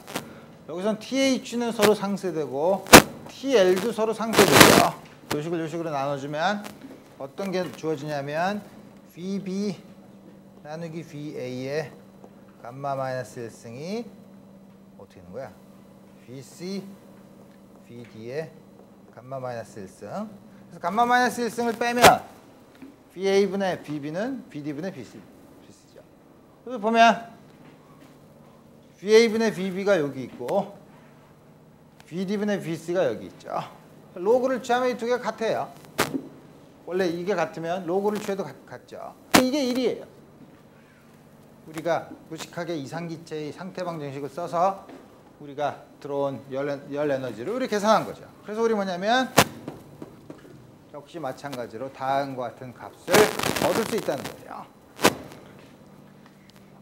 여기선 TH는 서로 상쇄되고 TL도 서로 상쇄되죠. 요식을 요식으로 나눠주면 어떤 게 주어지냐면 VB 나누기 VA의 감마 마이너스 1승이 어떻게 되는 거야? VC VD의 감마 마이너스 1승. 그래서 감마 마이너스 1승을 빼면 VA분의 VB는 VD분의 VC죠. 그래서 보면 VA분의 VB가 여기 있고 VD분의 VC가 여기 있죠. 로그를 취하면 이 두 개가 같아요. 원래 이게 같으면 로그를 취해도 같죠. 이게 1이에요. 우리가 무식하게 이상기체의 상태 방정식을 써서 우리가 들어온 열 에너지를 우리 계산한 거죠. 그래서 우리 뭐냐면 역시 마찬가지로 다음과 같은 값을 얻을 수 있다는 거예요.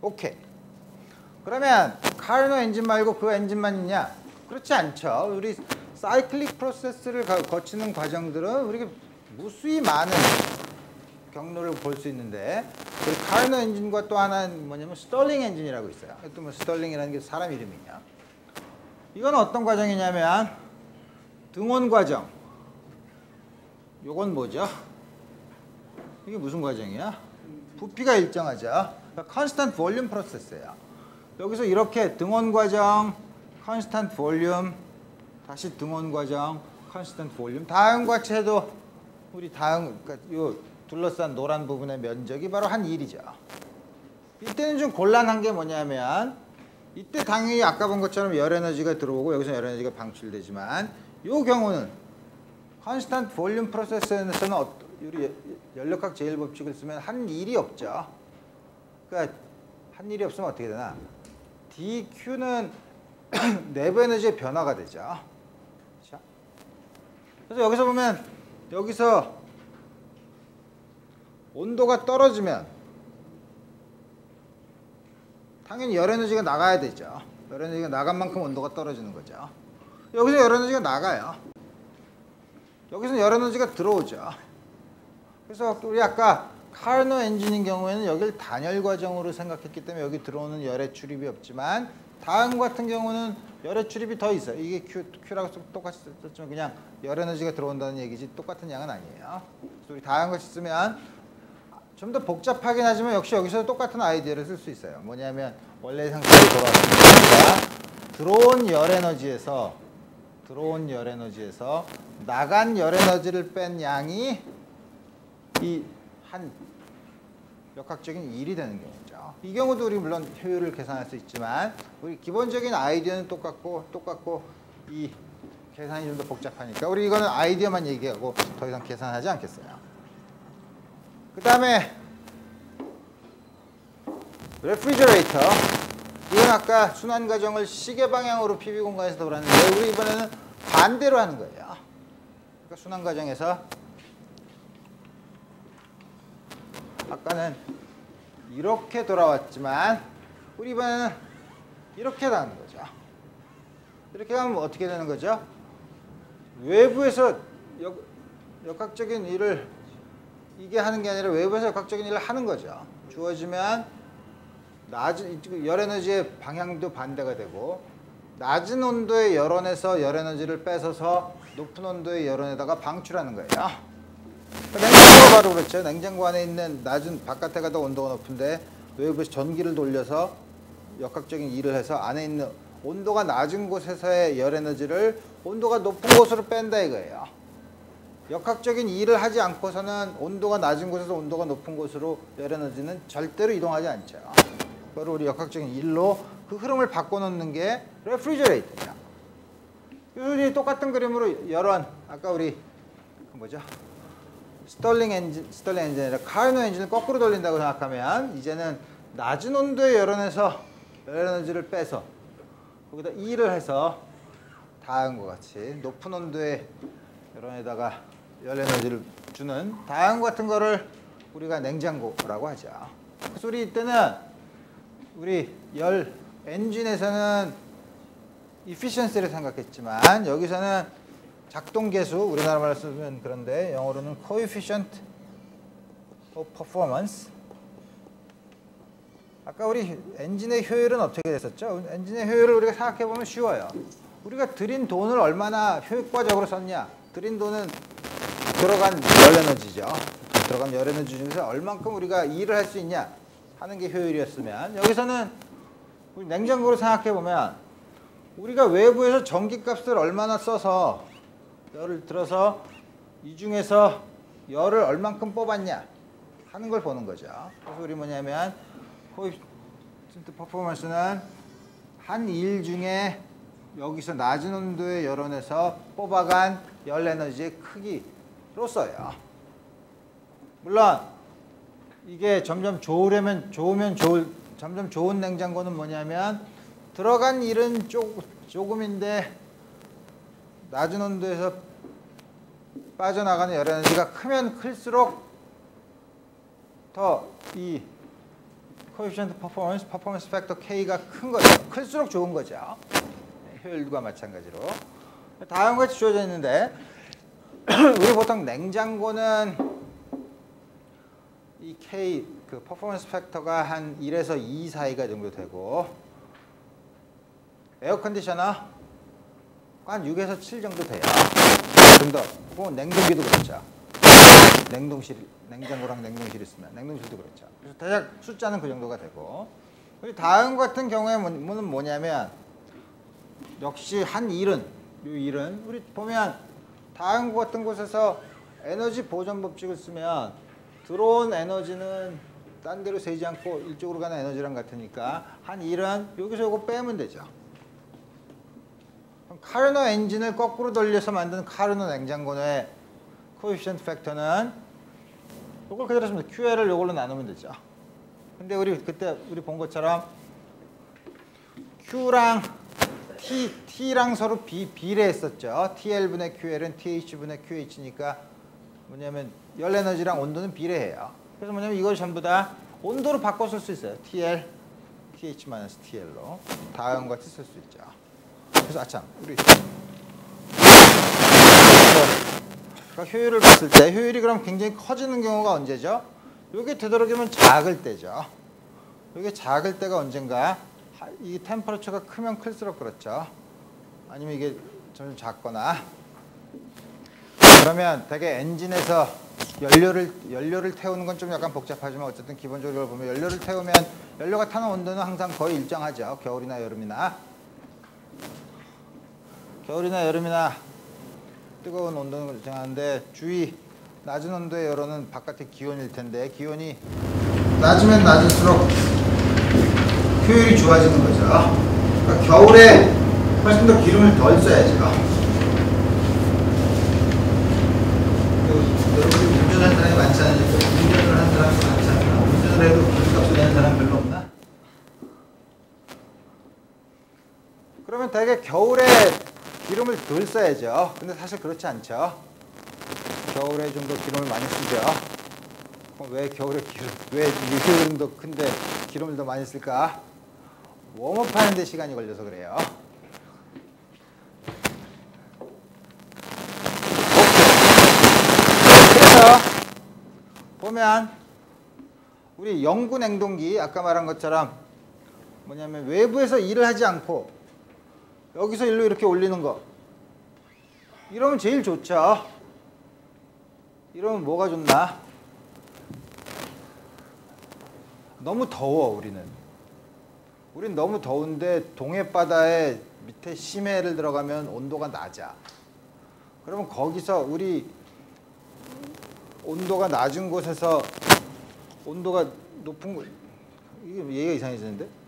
오케이. 그러면 카르노 엔진 말고 그 엔진만 있냐? 그렇지 않죠. 우리 사이클릭 프로세스를 거치는 과정들은 우리가 무수히 많은 경로를 볼 수 있는데 그 카르노 엔진과 또 하나는 뭐냐면 스털링 엔진이라고 있어요. 또 뭐 스털링이라는 게 사람 이름이냐? 이건 어떤 과정이냐면 등원 과정. 요건 뭐죠? 이게 무슨 과정이야? 부피가 일정하죠. 컨스턴트 볼륨 프로세스예요. 여기서 이렇게 등원 과정, 컨스턴트 볼륨, 다시 등원 과정, 컨스턴트 볼륨 다음과 같이 해도 우리 다음 그러니까 요 둘러싼 노란 부분의 면적이 바로 한 1이죠. 이때는 좀 곤란한 게 뭐냐면 이때 당연히 아까 본 것처럼 열 에너지가 들어오고 여기서 열 에너지가 방출되지만 요 경우는 컨스턴트 볼륨 프로세스에서는 우리 연력학 제일 법칙을 쓰면 한 일이 없죠. 그러니까 한 일이 없으면 어떻게 되나? dq는 내부 에너지의 변화가 되죠. 그렇죠? 그래서 여기서 보면 여기서 온도가 떨어지면 당연히 열 에너지가 나가야 되죠. 열 에너지가 나간 만큼 온도가 떨어지는 거죠. 여기서 열 에너지가 나가요. 여기서 열 에너지가 들어오죠. 그래서 우리 아까 카르노 엔진인 경우에는 여기를 단열 과정으로 생각했기 때문에 여기 들어오는 열의 출입이 없지만 다음 같은 경우는 열의 출입이 더 있어요. 이게 Q라고 똑같이 썼지만 그냥 열 에너지가 들어온다는 얘기지 똑같은 양은 아니에요. 그래서 우리 다음 것이 쓰면 좀 더 복잡하긴 하지만 역시 여기서 똑같은 아이디어를 쓸 수 있어요. 뭐냐면 원래 상태로 돌아왔으니까 들어온 열 에너지에서 나간 열 에너지를 뺀 양이 이 한 역학적인 1이 되는 경우죠. 이 경우도 우리 물론 효율을 계산할 수 있지만 우리 기본적인 아이디어는 똑같고 이 계산이 좀 더 복잡하니까 우리 이거는 아이디어만 얘기하고 더 이상 계산하지 않겠어요. 그 다음에 레프리저레이터. 이건 아까 순환 과정을 시계 방향으로 PV 공간에서 돌았는데 우리 이번에는 반대로 하는 거예요. 그러니까 순환 과정에서 아까는 이렇게 돌아왔지만 우리 이번에는 이렇게 하는 거죠. 이렇게 하면 어떻게 되는 거죠? 외부에서 역학적인 일을 이게 하는 게 아니라 외부에서 역학적인 일을 하는 거죠. 주어지면 낮은 열 에너지의 방향도 반대가 되고 낮은 온도의 열원에서 열 에너지를 뺏어서 높은 온도의 열원에다가 방출하는 거예요. 냉장고가 바로 그렇죠. 냉장고 안에 있는 낮은 바깥에 가도 온도가 높은데 외부에서 전기를 돌려서 역학적인 일을 해서 안에 있는 온도가 낮은 곳에서의 열 에너지를 온도가 높은 곳으로 뺀다 이거예요. 역학적인 일을 하지 않고서는 온도가 낮은 곳에서 온도가 높은 곳으로 열 에너지는 절대로 이동하지 않죠. 그걸 우리 역학적인 일로 그 흐름을 바꿔놓는 게 레프리저레이터예요. 우리 똑같은 그림으로 열원 아까 우리 뭐죠? 스털링 엔진이 아니라 카르노 엔진을 거꾸로 돌린다고 생각하면 이제는 낮은 온도의 열원에서 열 에너지를 빼서 거기다 E를 해서 다음과 같이 높은 온도의 열원에다가 열 에너지를 주는 다음과 같은 거를 우리가 냉장고라고 하죠. 그래서 우리 이때는 우리 열 엔진에서는 efficiency를 생각했지만 여기서는 작동 계수, 우리나라 말로 쓰면 그런데 영어로는 coefficient of performance. 아까 우리 엔진의 효율은 어떻게 됐었죠? 엔진의 효율을 우리가 생각해 보면 쉬워요. 우리가 들인 돈을 얼마나 효과적으로 썼냐? 들인 돈은 들어간 열 에너지죠. 들어간 열 에너지 중에서 얼만큼 우리가 일을 할 수 있냐 하는 게 효율이었으면, 여기서는 우리 냉장고로 생각해 보면 우리가 외부에서 전기값을 얼마나 써서 열을 들어서 이 중에서 열을 얼만큼 뽑았냐 하는 걸 보는 거죠. 그래서 우리 뭐냐면 코에피시언트 퍼포먼스는 한 일 중에 여기서 낮은 온도의 열원에서 뽑아간 열 에너지의 크기로 써요. 물론 이게 점점 점점 좋은 냉장고는 뭐냐면 들어간 일은 조금인데 낮은 온도에서 빠져나가는 열 에너지가 크면 클수록 더 이 코에피시언트 퍼포먼스 팩터 K가 큰 거죠. 클수록 좋은 거죠. 효율과 마찬가지로. 다음과 같이 주어져 있는데 우리 보통 냉장고는 이 K 그 퍼포먼스 팩터가 한 1에서 2 사이가 정도 되고, 에어컨디셔너 한 6에서 7 정도 돼요. 좀 더. 뭐 냉동기도 그렇죠. 냉장고랑 냉동실 있으면 냉동실도 그렇죠. 그래서 대략 숫자는 그 정도가 되고, 다음 같은 경우에는 뭐냐면 역시 한 일은 우리 보면 다음 같은 곳에서 에너지 보존 법칙을 쓰면 들어온 에너지는 딴 데로 새지 않고 이쪽으로 가는 에너지랑 같으니까 한 일은 여기서 이거 빼면 되죠. 카르노 엔진을 거꾸로 돌려서 만든 카르노 냉장고의 코에피시언트 팩터는 이걸 그대로 쓰면 QL을 이걸로 나누면 되죠. 근데 그때 우리 본 것처럼 Q랑 T랑 서로 비례했었죠. TL분의 QL은 TH분의 QH니까 뭐냐면 열 에너지랑 온도는 비례해요. 그래서 뭐냐면 이걸 전부 다 온도로 바꿔 쓸 수 있어요. TL, TH-TL로 다음과 같이 쓸 수 있죠. 그래서 아참 우리 효율을 봤을 때 효율이 그럼 굉장히 커지는 경우가 언제죠? 이게 되도록이면 작을 때죠. 이게 작을 때가 언젠가 이 템퍼러처가 크면 클수록 그렇죠. 아니면 이게 좀 작거나 그러면 되게 엔진에서 연료를 태우는 건 좀 약간 복잡하지만 어쨌든 기본적으로 보면 연료를 태우면 연료가 타는 온도는 항상 거의 일정하죠. 겨울이나 여름이나 뜨거운 온도는 일정한데 주의, 낮은 온도의 열원은 바깥의 기온일 텐데 기온이 낮으면 낮을수록 효율이 좋아지는 거죠. 그러니까 겨울에 훨씬 더 기름을 덜 써야죠. 여러분들이 운전하는 사람이 많지 않으니까 운전을 하는 사람이 많지 않나? 운전을 해도 기름값을 내는 사람 별로 없나? 그러면 되게 겨울에 기름을 덜 써야죠. 근데 사실 그렇지 않죠. 겨울에 좀 더 기름을 많이 쓰죠. 왜 겨울에 왜 유효율은 더 큰데 기름을 더 많이 쓸까? 웜업 하는데 시간이 걸려서 그래요. 그래서 보면 우리 영구 냉동기 아까 말한 것처럼 뭐냐면 외부에서 일을 하지 않고 여기서 일로 이렇게 올리는 거, 이러면 제일 좋죠. 이러면 뭐가 좋나? 너무 더워. 우린 너무 더운데 동해 바다에 밑에 심해를 들어가면 온도가 낮아. 그러면 거기서 우리 온도가 낮은 곳에서 온도가 높은 곳, 이게 얘가 이상해지는데?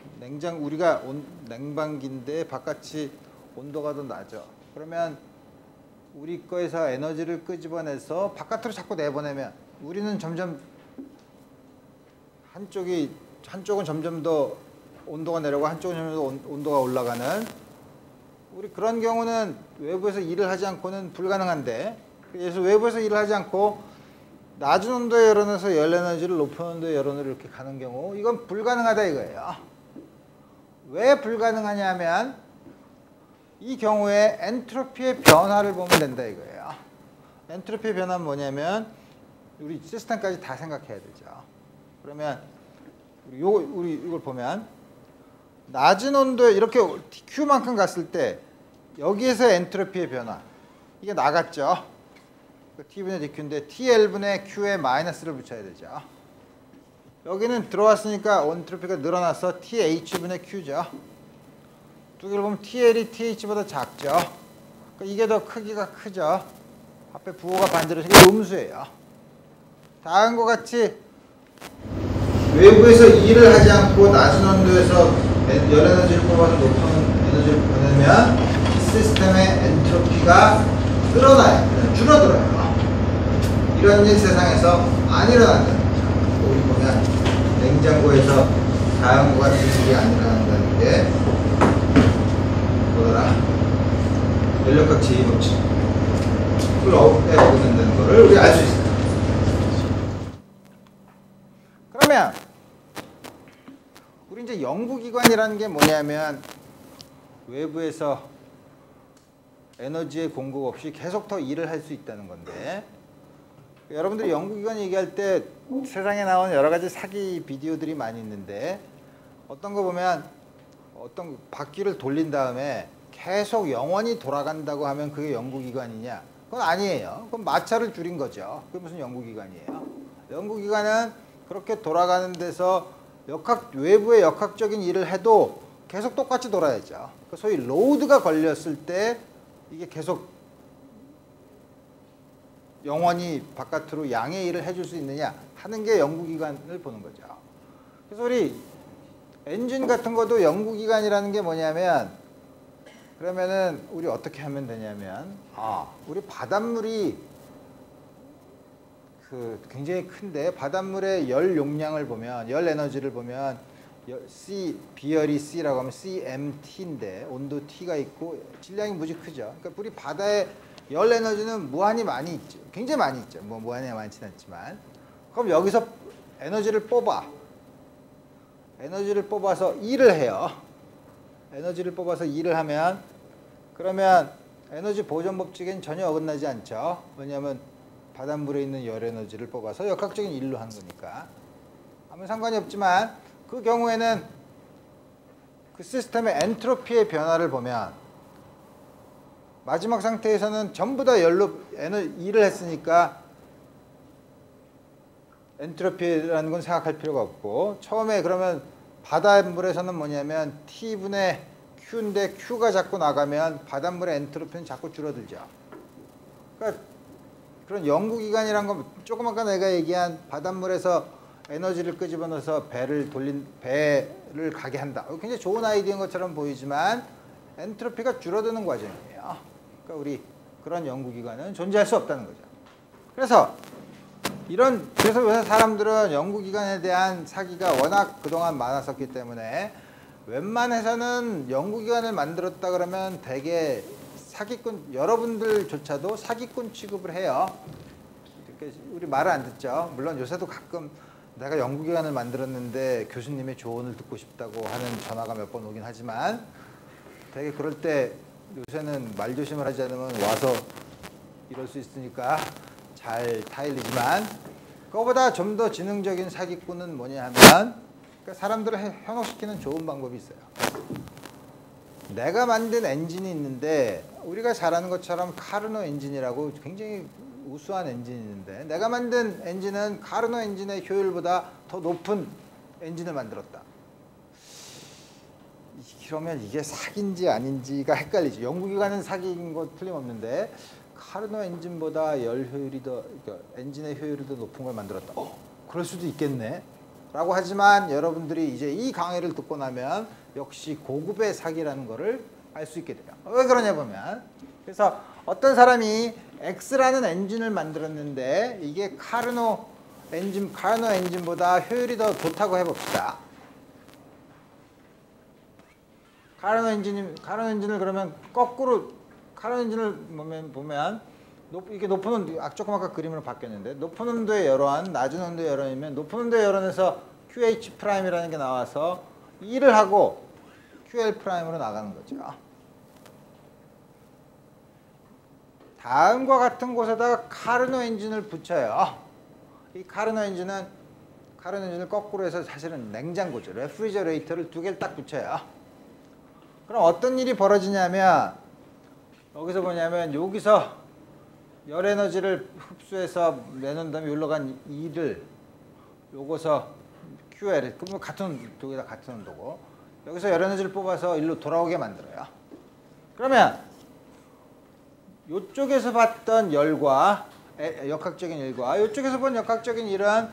우리가 냉방기인데 바깥이 온도가 더 낮아. 그러면 우리 거에서 에너지를 끄집어내서 바깥으로 자꾸 내보내면 우리는 점점 한쪽이 한쪽은 점점 더 온도가 내려가고 한쪽은 점점 더 온도가 올라가는 우리 그런 경우는 외부에서 일을 하지 않고는 불가능한데 그래서 외부에서 일을 하지 않고 낮은 온도에 열어놔서 열 에너지를 높은 온도에 열어놓으 이렇게 가는 경우 이건 불가능하다 이거예요. 왜 불가능하냐면 이 경우에 엔트로피의 변화를 보면 된다 이거예요. 엔트로피의 변화는 뭐냐면 우리 시스템까지 다 생각해야 되죠. 그러면 우리 이걸 보면 낮은 온도에 이렇게 Q만큼 갔을 때 여기에서 엔트로피의 변화 이게 나갔죠. T분의 dQ인데 TL분의 Q에 마이너스를 붙여야 되죠. 여기는 들어왔으니까 엔트로피가 늘어나서 TH분의 Q죠. 두 개를 보면 TL이 TH보다 작죠. 그러니까 이게 더 크기가 크죠. 앞에 부호가 반대로 이게 음수예요. 다음과 같이 외부에서 일을 하지 않고 낮은 온도에서 열 에너지를 뽑아서 높은 에너지를 보내면 시스템의 엔트로피가 늘어나요. 줄어들어요. 이런 일 세상에서 안 일어난다는 거죠. 우리 보면 냉장고에서 다음과 같은 일이 안 일어난다는 게 뭐더라? 연력각 제2법칙. 그걸 어긋난다는 거를 우리 알 수 있어요. 그러면 우리 이제 연구기관이라는 게 뭐냐면 외부에서 에너지의 공급 없이 계속 더 일을 할 수 있다는 건데 여러분들이 연구기관 얘기할 때 세상에 나온 여러 가지 사기 비디오들이 많이 있는데 어떤 거 보면 어떤 바퀴를 돌린 다음에 계속 영원히 돌아간다고 하면 그게 연구기관이냐? 그건 아니에요. 그건 마찰을 줄인 거죠. 그게 무슨 연구기관이에요? 연구기관은 그렇게 돌아가는 데서 외부의 역학적인 일을 해도 계속 똑같이 돌아야죠. 소위 로드가 걸렸을 때 이게 계속 영원히 바깥으로 양의 일을 해줄 수 있느냐 하는 게 연구기관을 보는 거죠. 그래서 우리 엔진 같은 것도 연구기관이라는 게 뭐냐면 그러면은 우리 어떻게 하면 되냐면 우리 바닷물이 굉장히 큰데 바닷물의 열 용량을 보면 열 에너지를 보면 비열이 C라고 하면 CMT인데 온도 T가 있고 질량이 무지 크죠. 그러니까 우리 바다의 열 에너지는 무한히 많이 있죠. 굉장히 많이 있죠. 뭐 무한히 많지는 않지만 그럼 여기서 에너지를 뽑아서 일을 해요. 에너지를 뽑아서 일을 하면 그러면 에너지 보존 법칙엔 전혀 어긋나지 않죠. 왜냐하면 바닷물에 있는 열 에너지를 뽑아서 역학적인 일로 하는 거니까 아무 상관이 없지만 그 경우에는 그 시스템의 엔트로피의 변화를 보면 마지막 상태에서는 전부 다 열로 일을 했으니까 엔트로피라는 건 생각할 필요가 없고 처음에 그러면 바닷물에서는 뭐냐면 T분의 Q인데 Q가 자꾸 나가면 바닷물의 엔트로피는 자꾸 줄어들죠. 그러니까 그런 연구기관이란 건 조금 아까 내가 얘기한 바닷물에서 에너지를 끄집어내서 배를 가게 한다. 굉장히 좋은 아이디어인 것처럼 보이지만 엔트로피가 줄어드는 과정이에요. 그러니까 우리 그런 연구기관은 존재할 수 없다는 거죠. 그래서 요새 사람들은 연구기관에 대한 사기가 워낙 그동안 많았었기 때문에 웬만해서는 연구기관을 만들었다 그러면 대개 사기꾼, 여러분들조차도 사기꾼 취급을 해요. 우리 말을 안 듣죠. 물론 요새도 가끔 내가 연구기관을 만들었는데 교수님의 조언을 듣고 싶다고 하는 전화가 몇 번 오긴 하지만 되게 그럴 때 요새는 말조심을 하지 않으면 와서 이럴 수 있으니까 잘 타일리지만 그거보다 좀 더 지능적인 사기꾼은 뭐냐 하면 그러니까 사람들을 현혹시키는 좋은 방법이 있어요. 내가 만든 엔진이 있는데 우리가 잘 아는 것처럼 카르노 엔진이라고 굉장히 우수한 엔진이 있는데 내가 만든 엔진은 카르노 엔진의 효율보다 더 높은 엔진을 만들었다. 그러면 이게 사기인지 아닌지가 헷갈리죠. 연구기관은 사기인 거 틀림없는데 카르노 엔진보다 그러니까 엔진의 효율이 더 높은 걸 만들었다. 그럴 수도 있겠네. 라고 하지만 여러분들이 이제 이 강의를 듣고 나면 역시 고급의 사기라는 거를 알 수 있게 돼요. 왜 그러냐 보면 그래서 어떤 사람이 X라는 엔진을 만들었는데 이게 카르노 엔진보다 효율이 더 좋다고 해봅시다. 카르노 엔진을 그러면 거꾸로 카르노 엔진을 보면 이게 높은 온도, 조금 아까 그림으로 바뀌었는데 높은 온도의 열원, 낮은 온도의 열원이면 높은 온도의 열원에서 QH 프라임이라는 게 나와서 2를 하고 QL 프라임으로 나가는 거죠. 다음과 같은 곳에다가 카르노 엔진을 붙여요. 이 카르노 엔진을 거꾸로 해서 사실은 냉장고죠. 레프리저레이터를 두 개를 딱 붙여요. 그럼 어떤 일이 벌어지냐면 여기서 뭐냐면 여기서 열 에너지를 흡수해서 내놓은 다음에 여기로 간 2를 요거서 QL, 그러면 두 개 다 같은 온도고 여기서 열 에너지를 뽑아서 일로 돌아오게 만들어요. 그러면 이쪽에서 봤던 열과 역학적인 일과 이쪽에서 본 역학적인 일은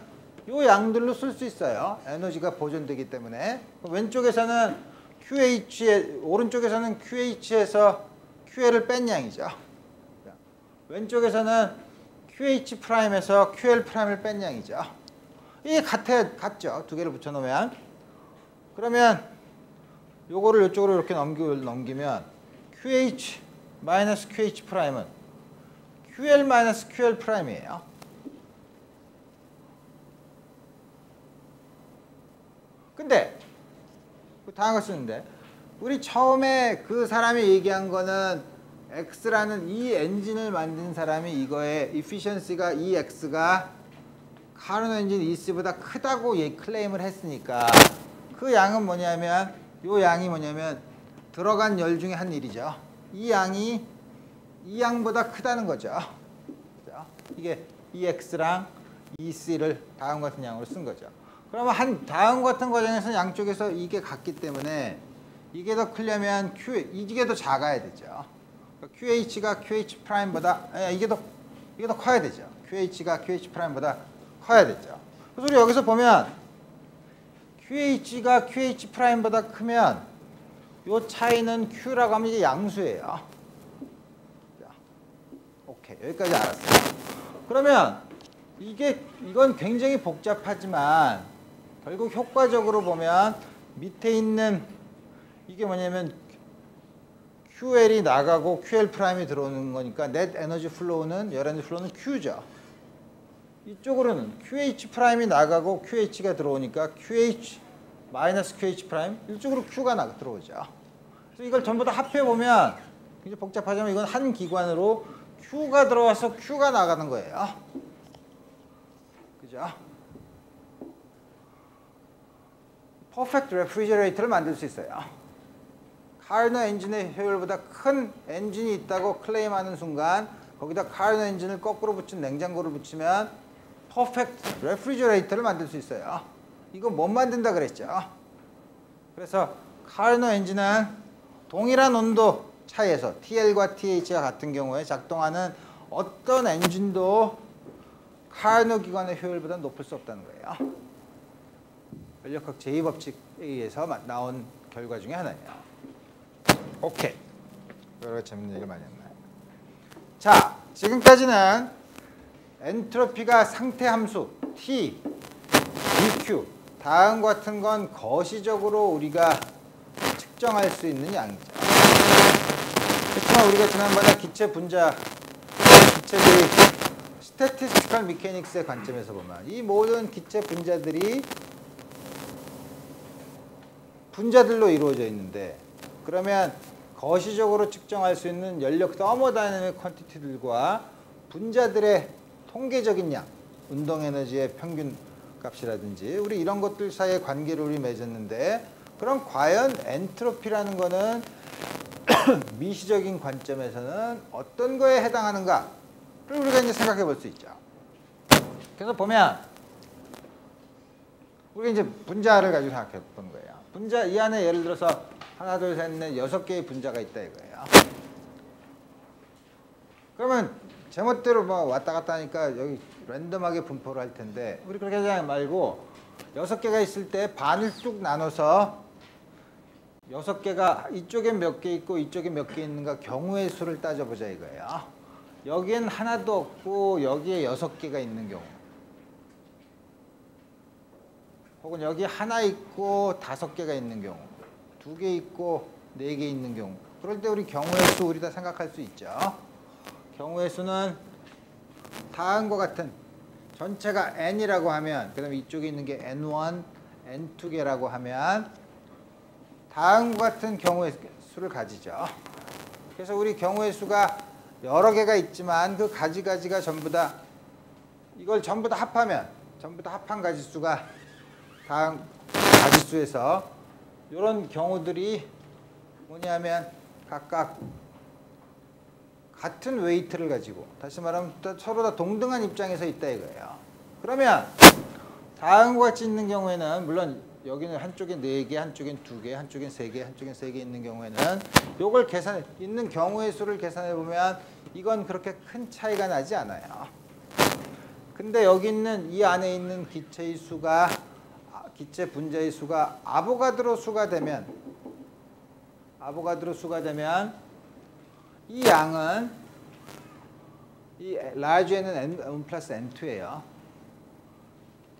요 양들로 쓸 수 있어요. 에너지가 보존되기 때문에. 왼쪽에서는 오른쪽에서는 QH에서 QL을 뺀 양이죠. 왼쪽에서는 QH 프라임에서 QL 프라임을 뺀 양이죠. 이게 같죠. 두 개를 붙여놓으면. 그러면 요거를 이쪽으로 이렇게 넘기면 QH 마이너스 QH 프라임은 QL 마이너스 QL 프라임이에요. 근데 다음 거 쓰는데 우리 처음에 그 사람이 얘기한 거는 X라는 이 엔진을 만든 사람이 이거의 efficiency가 이 X가 카르노 엔진 EC보다 크다고 클레임을 했으니까 그 양은 뭐냐면 요 양이 뭐냐면 들어간 열 중에 한 일이죠. 이 양보다 크다는 거죠. 이게 EX랑 EC를 다음 같은 양으로 쓴 거죠. 그러면 다음 같은 과정에서 양쪽에서 이게 같기 때문에 이게 더 크려면 이게 더 작아야 되죠. QH가 QH 프라임보다 이게 더 커야 되죠. QH가 QH 프라임보다 커야 되죠. 그래서 우리 여기서 보면 QH가 QH 프라임보다 크면 요 차이는 Q라고 하면 이게 양수예요. 자, 오케이. 여기까지 알았어요. 그러면 이건 굉장히 복잡하지만 결국 효과적으로 보면 밑에 있는 이게 뭐냐면 QL이 나가고 QL 프라임이 들어오는 거니까 넷 에너지 플로우는 열 에너지 플로우는 Q죠. 이쪽으로는 QH 프라임이 나가고 QH가 들어오니까 QH 마이너스 QH 프라임 이쪽으로 Q가 들어오죠. 그래서 이걸 전부 다 합해 보면 굉장히 복잡하지만 이건 한 기관으로 Q가 들어와서 Q가 나가는 거예요. 그죠? 퍼펙트 레프리저레이터를 만들 수 있어요. 카르노 엔진의 효율보다 큰 엔진이 있다고 클레임하는 순간 거기다 카르노 엔진을 거꾸로 붙인 냉장고를 붙이면 퍼펙트 레프리저레이터를 만들 수 있어요. 이거 못 만든다 그랬죠. 그래서 카르노 엔진은 동일한 온도 차이에서 TL과 TH가 같은 경우에 작동하는 어떤 엔진도 카르노 기관의 효율보다 높을 수 없다는 거예요. 연력학 제2법칙에 의해서 나온 결과 중에 하나예요. 오케이. 여러 가지 재밌는 얘기를 많이 했나요? 자, 지금까지는 엔트로피가 상태 함수 T, EQ 다음 같은 건 거시적으로 우리가 측정할 수 있는 양이죠. 그렇지만 우리가 지난번에 기체들이 스태티스티컬 미케닉스의 관점에서 보면 이 모든 기체 분자들로 이루어져 있는데 그러면 거시적으로 측정할 수 있는 연력 서머다이내믹 퀀티티들과 분자들의 통계적인 양, 운동 에너지의 평균 값이라든지 우리 이런 것들 사이의 관계를 우리 맺었는데 그럼 과연 엔트로피라는 거는 미시적인 관점에서는 어떤 거에 해당하는가를 우리가 이제 생각해 볼 수 있죠. 그래서 보면 우리가 이제 분자를 가지고 생각해 본 거예요. 분자 이 안에 예를 들어서 하나, 둘, 셋, 넷, 6개의 분자가 있다 이거예요. 그러면 제멋대로 뭐 왔다 갔다 하니까 여기 랜덤하게 분포를 할 텐데 우리 그렇게 하지 말고 6개가 있을 때 반을 쭉 나눠서 6개가 이쪽에 몇 개 있고 이쪽에 몇 개 있는가 경우의 수를 따져보자 이거예요. 여기엔 하나도 없고 여기에 6개가 있는 경우 혹은 여기 하나 있고 5개가 있는 경우 2개 있고 4개 있는 경우. 그럴 때 우리 경우의 수 우리 다 생각할 수 있죠. 경우의 수는 다음과 같은 전체가 n이라고 하면, 그 다음에 이쪽에 있는 게 n1, n2개라고 하면 다음과 같은 경우의 수를 가지죠. 그래서 우리 경우의 수가 여러 개가 있지만 그 가지가 전부 다 이걸 전부 다 합하면 전부 다 합한 가지수가 다음 가지수에서 이런 경우들이 뭐냐면 각각 같은 웨이트를 가지고, 다시 말하면 서로 다 동등한 입장에서 있다 이거예요. 그러면 다음과 같이 있는 경우에는 물론 여기는 한쪽에 4개, 한쪽엔 2개, 한쪽엔 3개, 한쪽엔 3개 있는 경우에는 요걸 계산해 있는 경우의 수를 계산해 보면 이건 그렇게 큰 차이가 나지 않아요. 근데 여기 있는 이 안에 있는 기체의 수가, 기체 분자의 수가 아보가드로 수가 되면 이 양은 이 large에는 n 플러스 n2예요.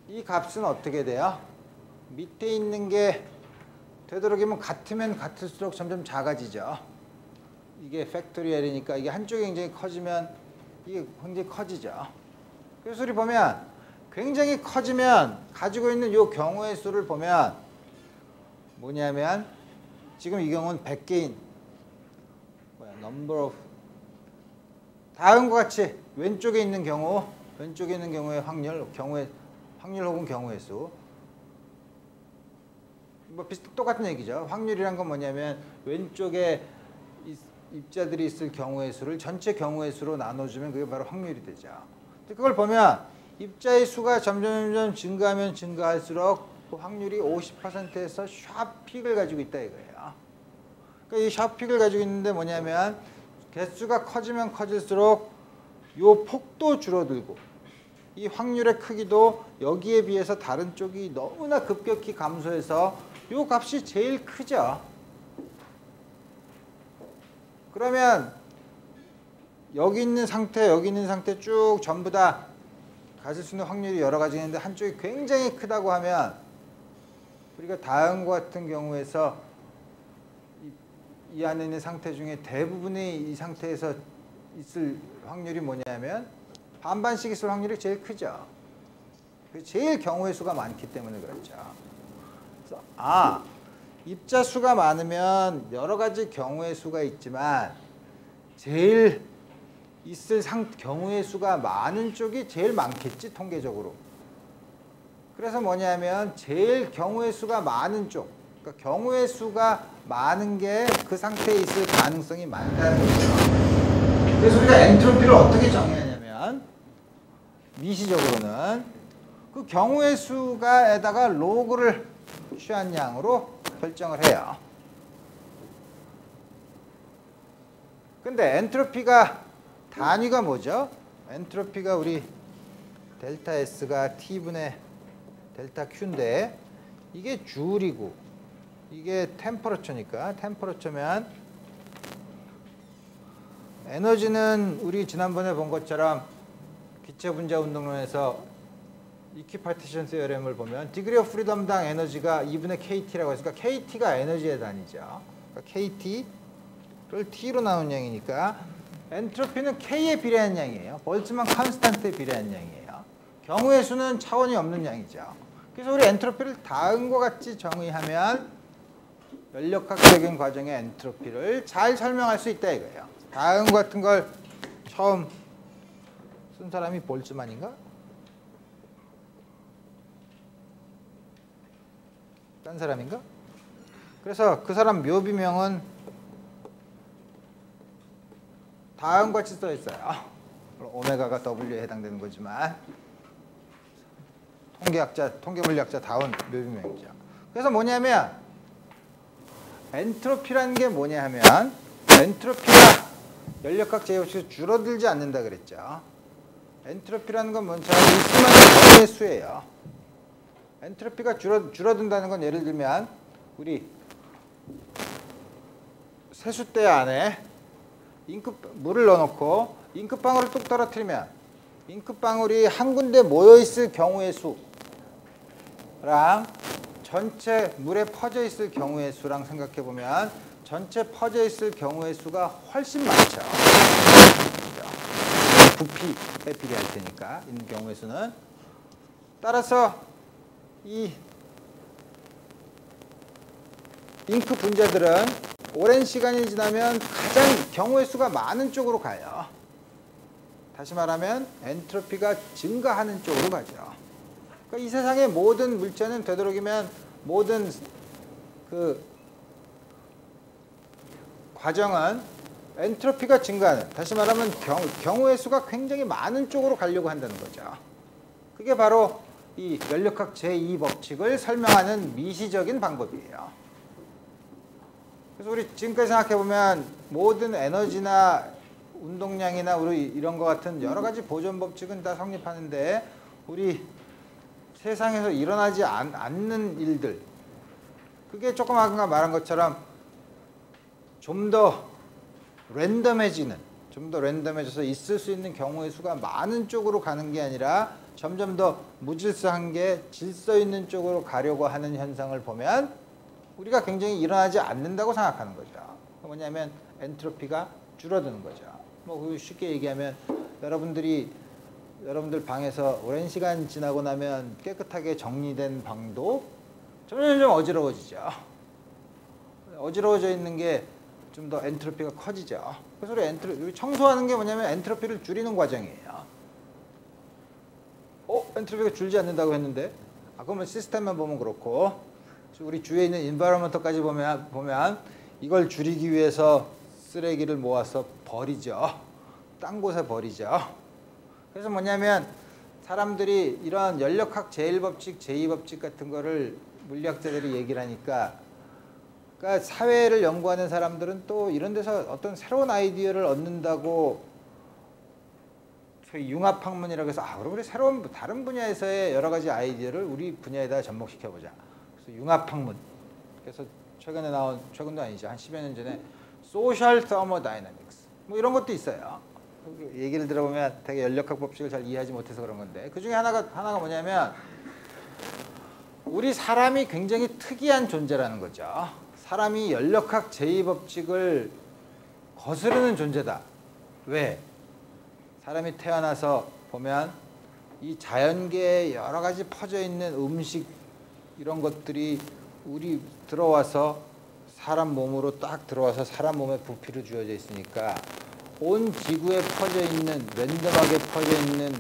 이 값은 어떻게 돼요? 밑에 있는 게 되도록이면 같으면 같을수록 점점 작아지죠. 이게 팩토리얼이니까 이게 한쪽이 굉장히 커지면 이게 굉장히 커지죠. 그래서 우리 보면 굉장히 커지면 가지고 있는 이 경우의 수를 보면 뭐냐면 지금 이 경우는 100개인 number of 다음과 같이 왼쪽에 있는 경우의 확률 혹은 경우의 수 뭐 똑같은 얘기죠. 확률이란 건 뭐냐면 왼쪽에 입자들이 있을 경우의 수를 전체 경우의 수로 나눠주면 그게 바로 확률이 되죠. 그걸 보면 입자의 수가 점점 증가하면 증가할수록 그 확률이 50%에서 샤프 픽을 가지고 있다 이거예요. 그러니까 이 샤프 픽을 가지고 있는데 뭐냐면 개수가 커지면 커질수록 이 폭도 줄어들고 이 확률의 크기도 여기에 비해서 다른 쪽이 너무나 급격히 감소해서 이 값이 제일 크죠. 그러면 여기 있는 상태 쭉 전부 다 가질 수 있는 확률이 여러 가지 있는데 한쪽이 굉장히 크다고 하면 우리가 다음과 같은 경우에서 이 안에 있는 상태 중에 대부분이 이 상태에서 있을 확률이 뭐냐면 반반씩 있을 확률이 제일 크죠. 제일 경우의 수가 많기 때문에 그렇죠. 그래서 입자 수가 많으면 여러 가지 경우의 수가 있지만 제일 있을 경우의 수가 많은 쪽이 제일 많겠지, 통계적으로. 그래서 뭐냐면 제일 경우의 수가 많은 쪽, 그러니까 경우의 수가 많은 게 그 상태에 있을 가능성이 많다는 거죠. 그래서 우리가 엔트로피를 어떻게 정의하냐면 미시적으로는 그 경우의 수가에다가 로그를 취한 양으로 결정을 해요. 근데 엔트로피가 단위가 뭐죠? 엔트로피가 우리 델타 S가 T분의 델타 Q인데 이게 줄이고 이게 템퍼러처니까 템퍼러처면 에너지는 우리 지난번에 본 것처럼 기체 분자 운동론에서 이퀴파티션 세어렘을 보면 디그리 오브 프리덤당 에너지가 2분의 KT라고 했으니까 KT가 에너지의 단위죠. 그러니까 KT를 T로 나눈 양이니까 엔트로피는 K에 비례한 양이에요. 볼츠만 컨스탄트에 비례한 양이에요. 경우의 수는 차원이 없는 양이죠. 그래서 우리 엔트로피를 다음과 같이 정의하면 연력학적인 과정의 엔트로피를 잘 설명할 수 있다 이거예요. 다음 같은 걸 처음 쓴 사람이 볼츠만인가? 딴 사람인가? 그래서 그 사람 묘비명은 다음과 같이 써 있어요. 오메가가 W에 해당되는 거지만 통계물리학자 다운 묘비명이죠. 그래서 뭐냐면 엔트로피라는 게 뭐냐 하면 엔트로피가 연력학 제곱식에서 줄어들지 않는다 그랬죠. 엔트로피라는 건 뭔지 있을 만한 경우의 수예요. 엔트로피가 줄어든다는 건 예를 들면 우리 세숫대 안에 물을 넣어놓고 잉크방울을 뚝 떨어뜨리면 잉크방울이 한 군데 모여있을 경우의 수랑 전체 물에 퍼져 있을 경우의 수랑 생각해 보면 전체 퍼져 있을 경우의 수가 훨씬 많죠. 부피에 비례할 테니까 있는 경우의 수는. 따라서 이 잉크 분자들은 오랜 시간이 지나면 가장 경우의 수가 많은 쪽으로 가요. 다시 말하면 엔트로피가 증가하는 쪽으로 가죠. 그러니까 이 세상의 모든 물체는 되도록이면 모든 그 과정은 엔트로피가 증가하는, 다시 말하면 경우의 수가 굉장히 많은 쪽으로 가려고 한다는 거죠. 그게 바로 이 연력학 제2법칙을 설명하는 미시적인 방법이에요. 그래서 우리 지금까지 생각해보면 모든 에너지나 운동량이나 우리 이런 것 같은 여러 가지 보존 법칙은 다 성립하는데 우리 세상에서 일어나지 않는 일들, 그게 조금 아까 말한 것처럼 좀 더 랜덤해져서 있을 수 있는 경우의 수가 많은 쪽으로 가는 게 아니라 점점 더 무질서한 게 질서 있는 쪽으로 가려고 하는 현상을 보면 우리가 굉장히 일어나지 않는다고 생각하는 거죠. 뭐냐면 엔트로피가 줄어드는 거죠. 뭐 쉽게 얘기하면 여러분들 방에서 오랜 시간 지나고 나면 깨끗하게 정리된 방도 점점 어지러워지죠. 어지러워져 있는 게 좀 더 엔트로피가 커지죠. 그래서 우리 청소하는 게 뭐냐면 엔트로피를 줄이는 과정이에요. 엔트로피가 줄지 않는다고 했는데, 그러면 시스템만 보면 그렇고, 우리 주위에 있는 인바이러먼트까지 보면 이걸 줄이기 위해서 쓰레기를 모아서 버리죠. 딴 곳에 버리죠. 그래서 뭐냐면 사람들이 이런 연력학 제1법칙, 제2법칙 같은 거를 물리학자들이 얘기를 하니까, 그러니까 사회를 연구하는 사람들은 또 이런 데서 어떤 새로운 아이디어를 얻는다고 소위 융합학문이라고 해서 그럼 우리 새로운 다른 분야에서의 여러 가지 아이디어를 우리 분야에다 접목시켜보자. 그래서 융합학문. 그래서 최근도 아니죠. 한 10여 년 전에 소셜 터모다이내믹스 뭐 이런 것도 있어요. 얘기를 들어보면 되게 연력학 법칙을 잘 이해하지 못해서 그런 건데, 그 중에 하나가 뭐냐면 우리 사람이 굉장히 특이한 존재라는 거죠. 사람이 연력학 제2법칙을 거스르는 존재다. 왜? 사람이 태어나서 보면 이 자연계에 여러 가지 퍼져 있는 음식 이런 것들이 우리 들어와서 사람 몸으로 딱 들어와서 사람 몸에 부피로 주어져 있으니까 온 지구에 퍼져 있는, 랜덤하게 퍼져 있는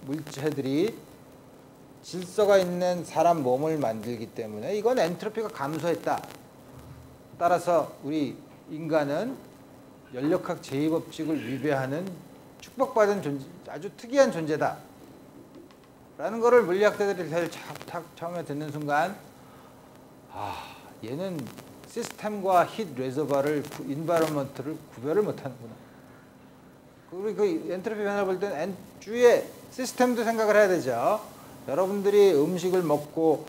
물체들이 질서가 있는 사람 몸을 만들기 때문에 이건 엔트로피가 감소했다. 따라서 우리 인간은 연력학 제2법칙을 위배하는 축복받은 존재, 아주 특이한 존재다 라는 거를 물리학자들이 제일 처음에 듣는 순간 얘는 시스템과 힛 레저버를 인바이러먼트를 구별을 못하는구나. 우리 그 엔트로피 변화를 볼 때는 주위에 시스템도 생각을 해야 되죠. 여러분들이 음식을 먹고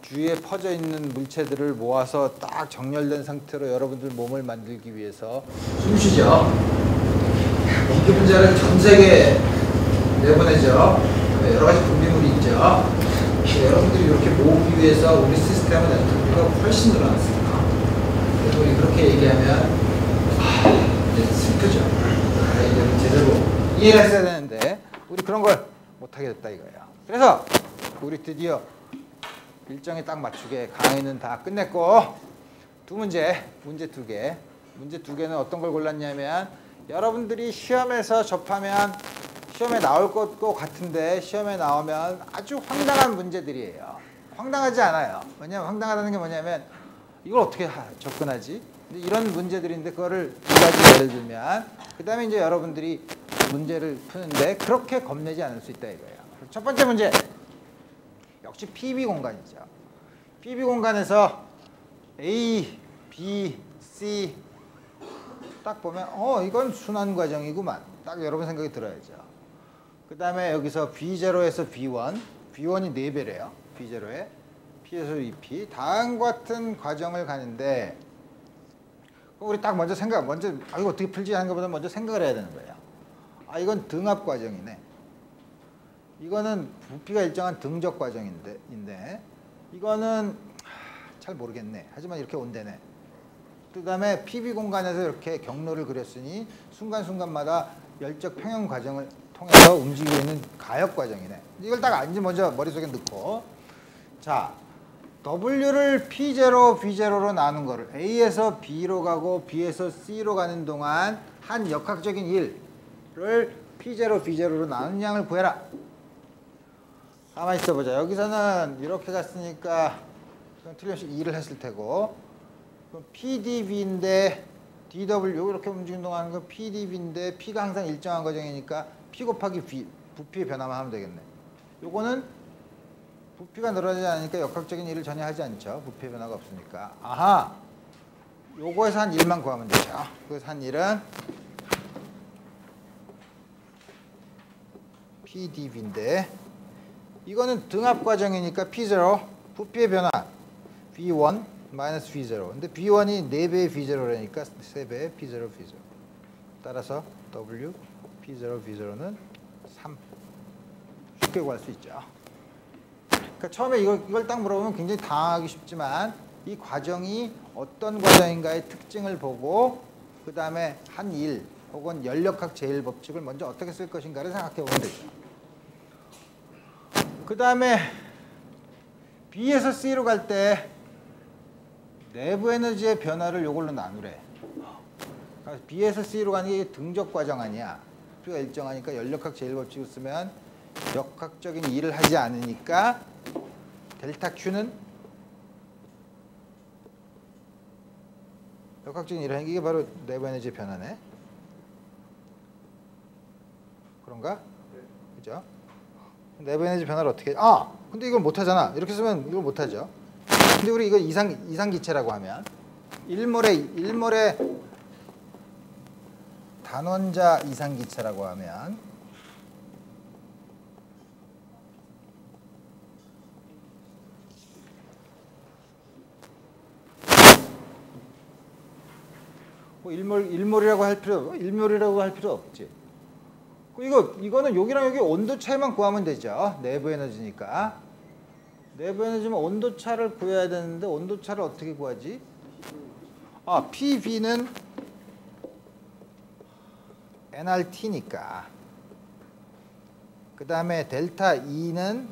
주위에 퍼져 있는 물체들을 모아서 딱 정렬된 상태로 여러분들 몸을 만들기 위해서 숨쉬죠. 잉크 분자를 전 세계에 내보내죠. 여러 가지 분비물이 있죠. 여러분들이 이렇게 모으기 위해서 우리 시스템은 엔트로피가 훨씬 늘어났습니다. 그래서 우리 그렇게 얘기하면 이제 슬프죠. 이제 제대로 이해를 했어야 되는데 우리 그런 걸 못하게 됐다 이거예요. 그래서 우리 드디어 일정에 딱 맞추게 강의는 다 끝냈고 문제 두 개. 문제 두 개는 어떤 걸 골랐냐면 여러분들이 시험에서 접하면 시험에 나올 것 같은데 시험에 나오면 아주 황당한 문제들이에요. 황당하지 않아요. 왜냐면 황당하다는 게 뭐냐면 이걸 어떻게 접근하지? 이런 문제들인데 그거를 두 가지 예를 들면 그 다음에 이제 여러분들이 문제를 푸는데 그렇게 겁내지 않을 수 있다 이거예요. 첫 번째 문제 역시 PB 공간이죠. PB 공간에서 A, B, C 딱 보면 이건 순환 과정이구만. 딱 여러분 생각이 들어야죠. 그 다음에 여기서 B0에서 B1, B1이 4배래요. B0에 P에서 2P 다음과 같은 과정을 가는데 우리 딱 먼저 이거 어떻게 풀지 하는 것보다 먼저 생각을 해야 되는 거예요. 이건 등압 과정이네. 이거는 부피가 일정한 등적 과정인데 이거는 잘 모르겠네. 하지만 이렇게 온대네. 그 다음에 PB 공간에서 이렇게 경로를 그렸으니 순간순간마다 열적 평형 과정을 통해서 움직이고 있는 가역 과정이네. 이걸 딱 이제 먼저 머릿속에 넣고, 자, W를 P0, B0로 나눈 거를 A에서 B로 가고 B에서 C로 가는 동안 한 역학적인 일을 P0, B0로 나눈 양을 구해라. 가만히 있어보자. 여기서는 이렇게 갔으니까 틀림없이 2를 했을 테고, 그럼 PDB인데 DW 이렇게 움직이는 동안 그 PDB인데 P가 항상 일정한 과정이니까 P 곱하기 B, 부피의 변화만 하면 되겠네. 요거는 부피가 늘어나지 않으니까 역학적인 일을 전혀 하지 않죠. 부피의 변화가 없으니까. 아하! 요거에서 한 1만 구하면 되죠. 그래서 한 1은 PDB인데 이거는 등합 과정이니까 P0 부피의 변화 V1 마이너스 V0. 근데 V1이 4배의 V0라니까 3배의 P0 V0. 따라서 W P0 V0는 3. 쉽게 구할 수 있죠. 그러니까 처음에 이걸 딱 물어보면 굉장히 당황하기 쉽지만 이 과정이 어떤 과정인가의 특징을 보고 그 다음에 한 일 혹은 연력학 제1법칙을 먼저 어떻게 쓸 것인가를 생각해 보면 되죠. 그 다음에 B에서 C로 갈 때 내부 에너지의 변화를 이걸로 나누래. B에서 C로 가는 게 등적 과정 아니야. P가 일정하니까 연력학 제1법칙을 쓰면 역학적인 일을 하지 않으니까 델타 Q는 역학적인 일을 하는 게 이게 바로 내부 에너지의 변화네. 그런가? 그죠? 내부 에너지 변화를 어떻게 해? 근데 이걸 못하잖아. 이렇게 쓰면 이걸 못하죠. 근데 우리 이거 이상기체라고 하면 1몰의 단원자 이상기체라고 하면 뭐 1몰이라고 할 필요 없지. 이거는 여기랑 여기 온도 차이만 구하면 되죠. 내부 에너지니까. 내부 에너지면 온도 차를 구해야 되는데 온도 차를 어떻게 구하지? PB는 nRT니까. 그 다음에 델타 E는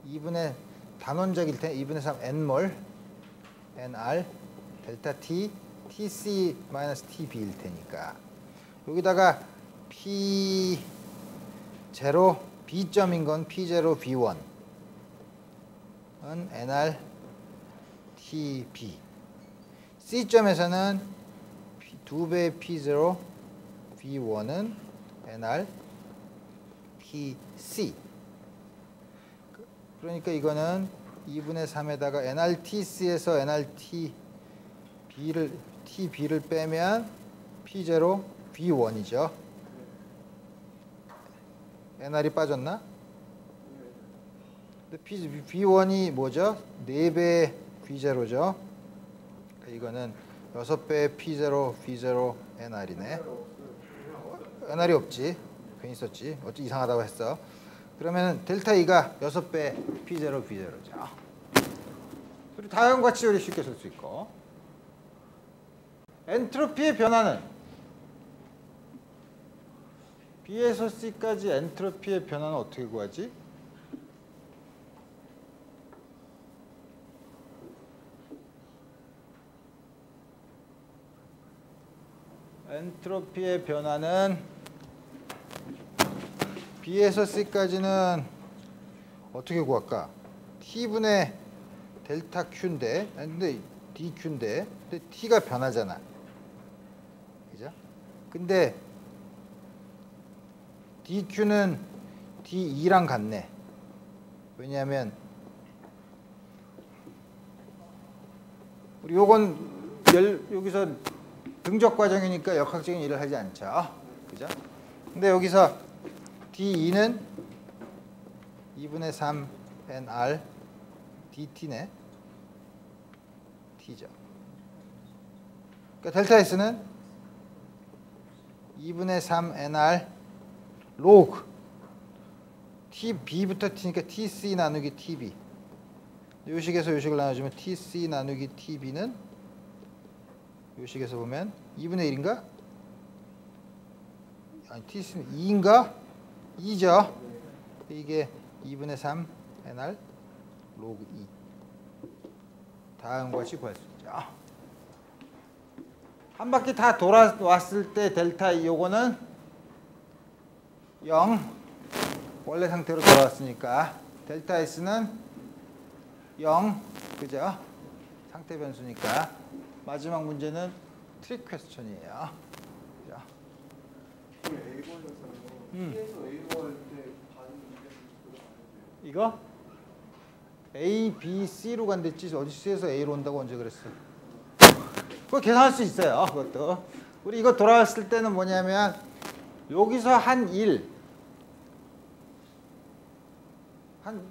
2분의 단원적일 테 2분의 3 n몰 nR 델타 T TC 마이너스 TB일 테니까. 여기다가 P0 B점인 건 P0 B1은 NR TB. C점에서는 2배의 P0 B1은 NR TC. 그러니까 이거는 2분의 3에다가 NRTC에서 TB를 빼면 P0 B1이죠. NR이 빠졌나? 근데 B1이 뭐죠? 4배 B0죠. 이거는 6배의 P0 B0 NR이네. NR이 없지. 괜히 썼지. 어찌 이상하다고 했어. 그러면 델타 E가 6배 P0 B0죠. 그리고 다음과 같이 우리 쉽게 쓸 수 있고. 엔트로피의 변화는 B에서 C까지 엔트로피의 변화는 어떻게 구하지? 엔트로피의 변화는 B에서 C까지는 어떻게 구할까? T분의 델타 Q인데, 근데 DQ인데, 근데 T가 변하잖아. 그죠? 근데 DQ는 D2랑 같네. 왜냐하면 우리 요건 여기서 등적 과정이니까 역학적인 일을 하지 않죠. 그죠? 근데 여기서 D2는 2분의 3 NR DT네. T죠. 그러니까 델타 S는 2분의 3 NR 로그 B부터 T니까 TC 나누기 TB. 요식에서 요식을 나눠주면 TC 나누기 TB는 요식에서 보면 2분의 1인가? 아니 TC는 2인가? 2죠. 이게 2분의 3 NR 로그 2. 다음과 같이 구할 수 있죠. 한 바퀴 다 돌아왔을 때 델타 E 요거는 0 원래 상태로 돌아왔으니까 델타 S는 0 그죠? 상태 변수니까 마지막 문제는 트릭 퀘스천이에요. 그죠? T에서 A로 할 때 반응 이거? A, B, C로 간댔지 어디 C에서 A로 온다고 언제 그랬어? 그거 계산할 수 있어요. 그것도. 우리 이거 돌아왔을 때는 뭐냐면 여기서 한 1.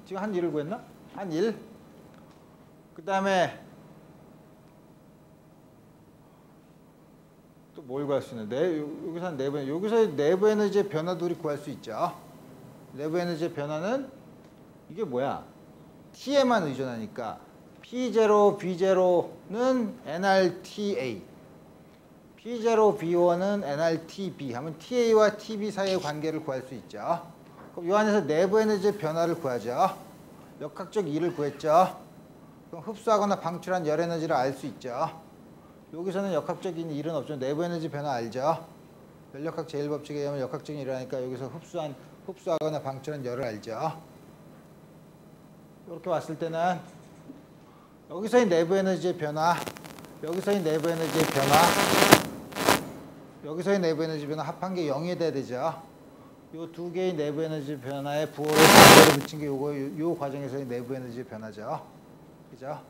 지금 한 1을 구했나? 한 1. 그 다음에 또 뭘 구할 수 있나? 여기서 한 여기서 내부 에너지의 변화도 우리 구할 수 있죠. 내부 에너지의 변화는 이게 뭐야? T에만 의존하니까 P0, B0는 nRTA, P0, B1은 nRTB 하면 TA와 TB 사이의 관계를 구할 수 있죠. 그럼 이 안에서 내부 에너지의 변화를 구하죠. 역학적 E를 구했죠. 그럼 흡수하거나 방출한 열 에너지를 알 수 있죠. 여기서는 역학적인 일은 없죠. 내부 에너지 변화 알죠. 열역학 제1법칙에 의하면 역학적인 일을 하니까 여기서 흡수하거나 방출한 열을 알죠. 이렇게 왔을 때는 여기서의 내부 에너지의 변화, 여기서의 내부 에너지의 변화, 여기서의 내부 에너지 변화 합한 게 0이 돼야 되죠. 이 두 개의 내부 에너지 변화에 부호를 반대로 붙인 게 요 과정에서의 내부 에너지 변화죠. 그죠?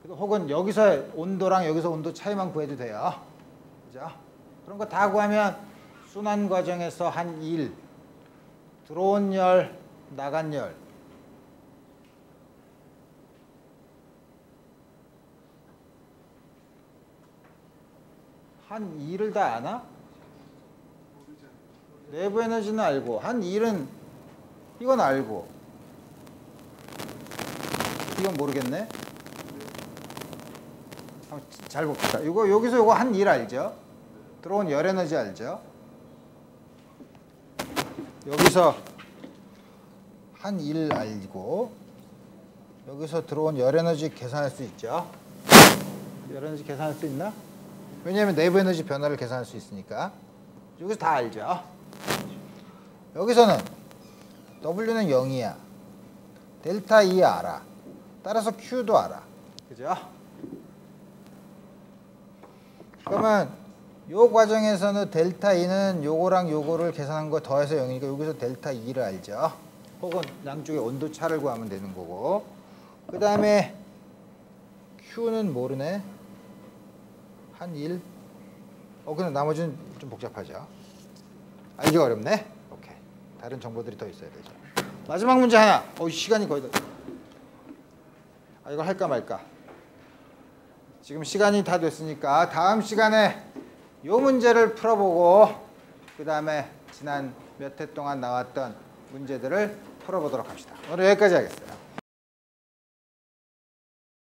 혹은 여기서 온도랑 여기서 온도 차이만 구해도 돼요. 그죠? 그런 거 다 구하면 순환 과정에서 한 1, 들어온 열, 나간 열, 한 2를 다 아나? 내부 에너지는 알고 한 1은 이건 알고 이건 모르겠네. 한번 잘 봅시다. 이거 여기서 이거 한 1 알죠? 들어온 열 에너지 알죠? 여기서 한 1 알고 여기서 들어온 열 에너지 계산할 수 있죠? 열 에너지 계산할 수 있나? 왜냐하면 내부 에너지 변화를 계산할 수 있으니까. 여기서 다 알죠? 여기서는 W는 0이야. 델타 E 알아. 따라서 Q도 알아. 그죠? 그러면 요 과정에서는 델타 E는 요거랑 요거를 계산한 거 더해서 0이니까 여기서 델타 E를 알죠? 혹은 양쪽의 온도 차를 구하면 되는 거고. 그 다음에 Q는 모르네. 한 1. 근데 나머지는 좀 복잡하죠. 알기 어렵네. 오케이. 다른 정보들이 더 있어야 되죠. 마지막 문제 하나. 시간이 거의 다. 이거 할까 말까. 지금 시간이 다 됐으니까 다음 시간에 이 문제를 풀어보고 그 다음에 지난 몇 해 동안 나왔던 문제들을 풀어보도록 합시다. 오늘 여기까지 하겠어요.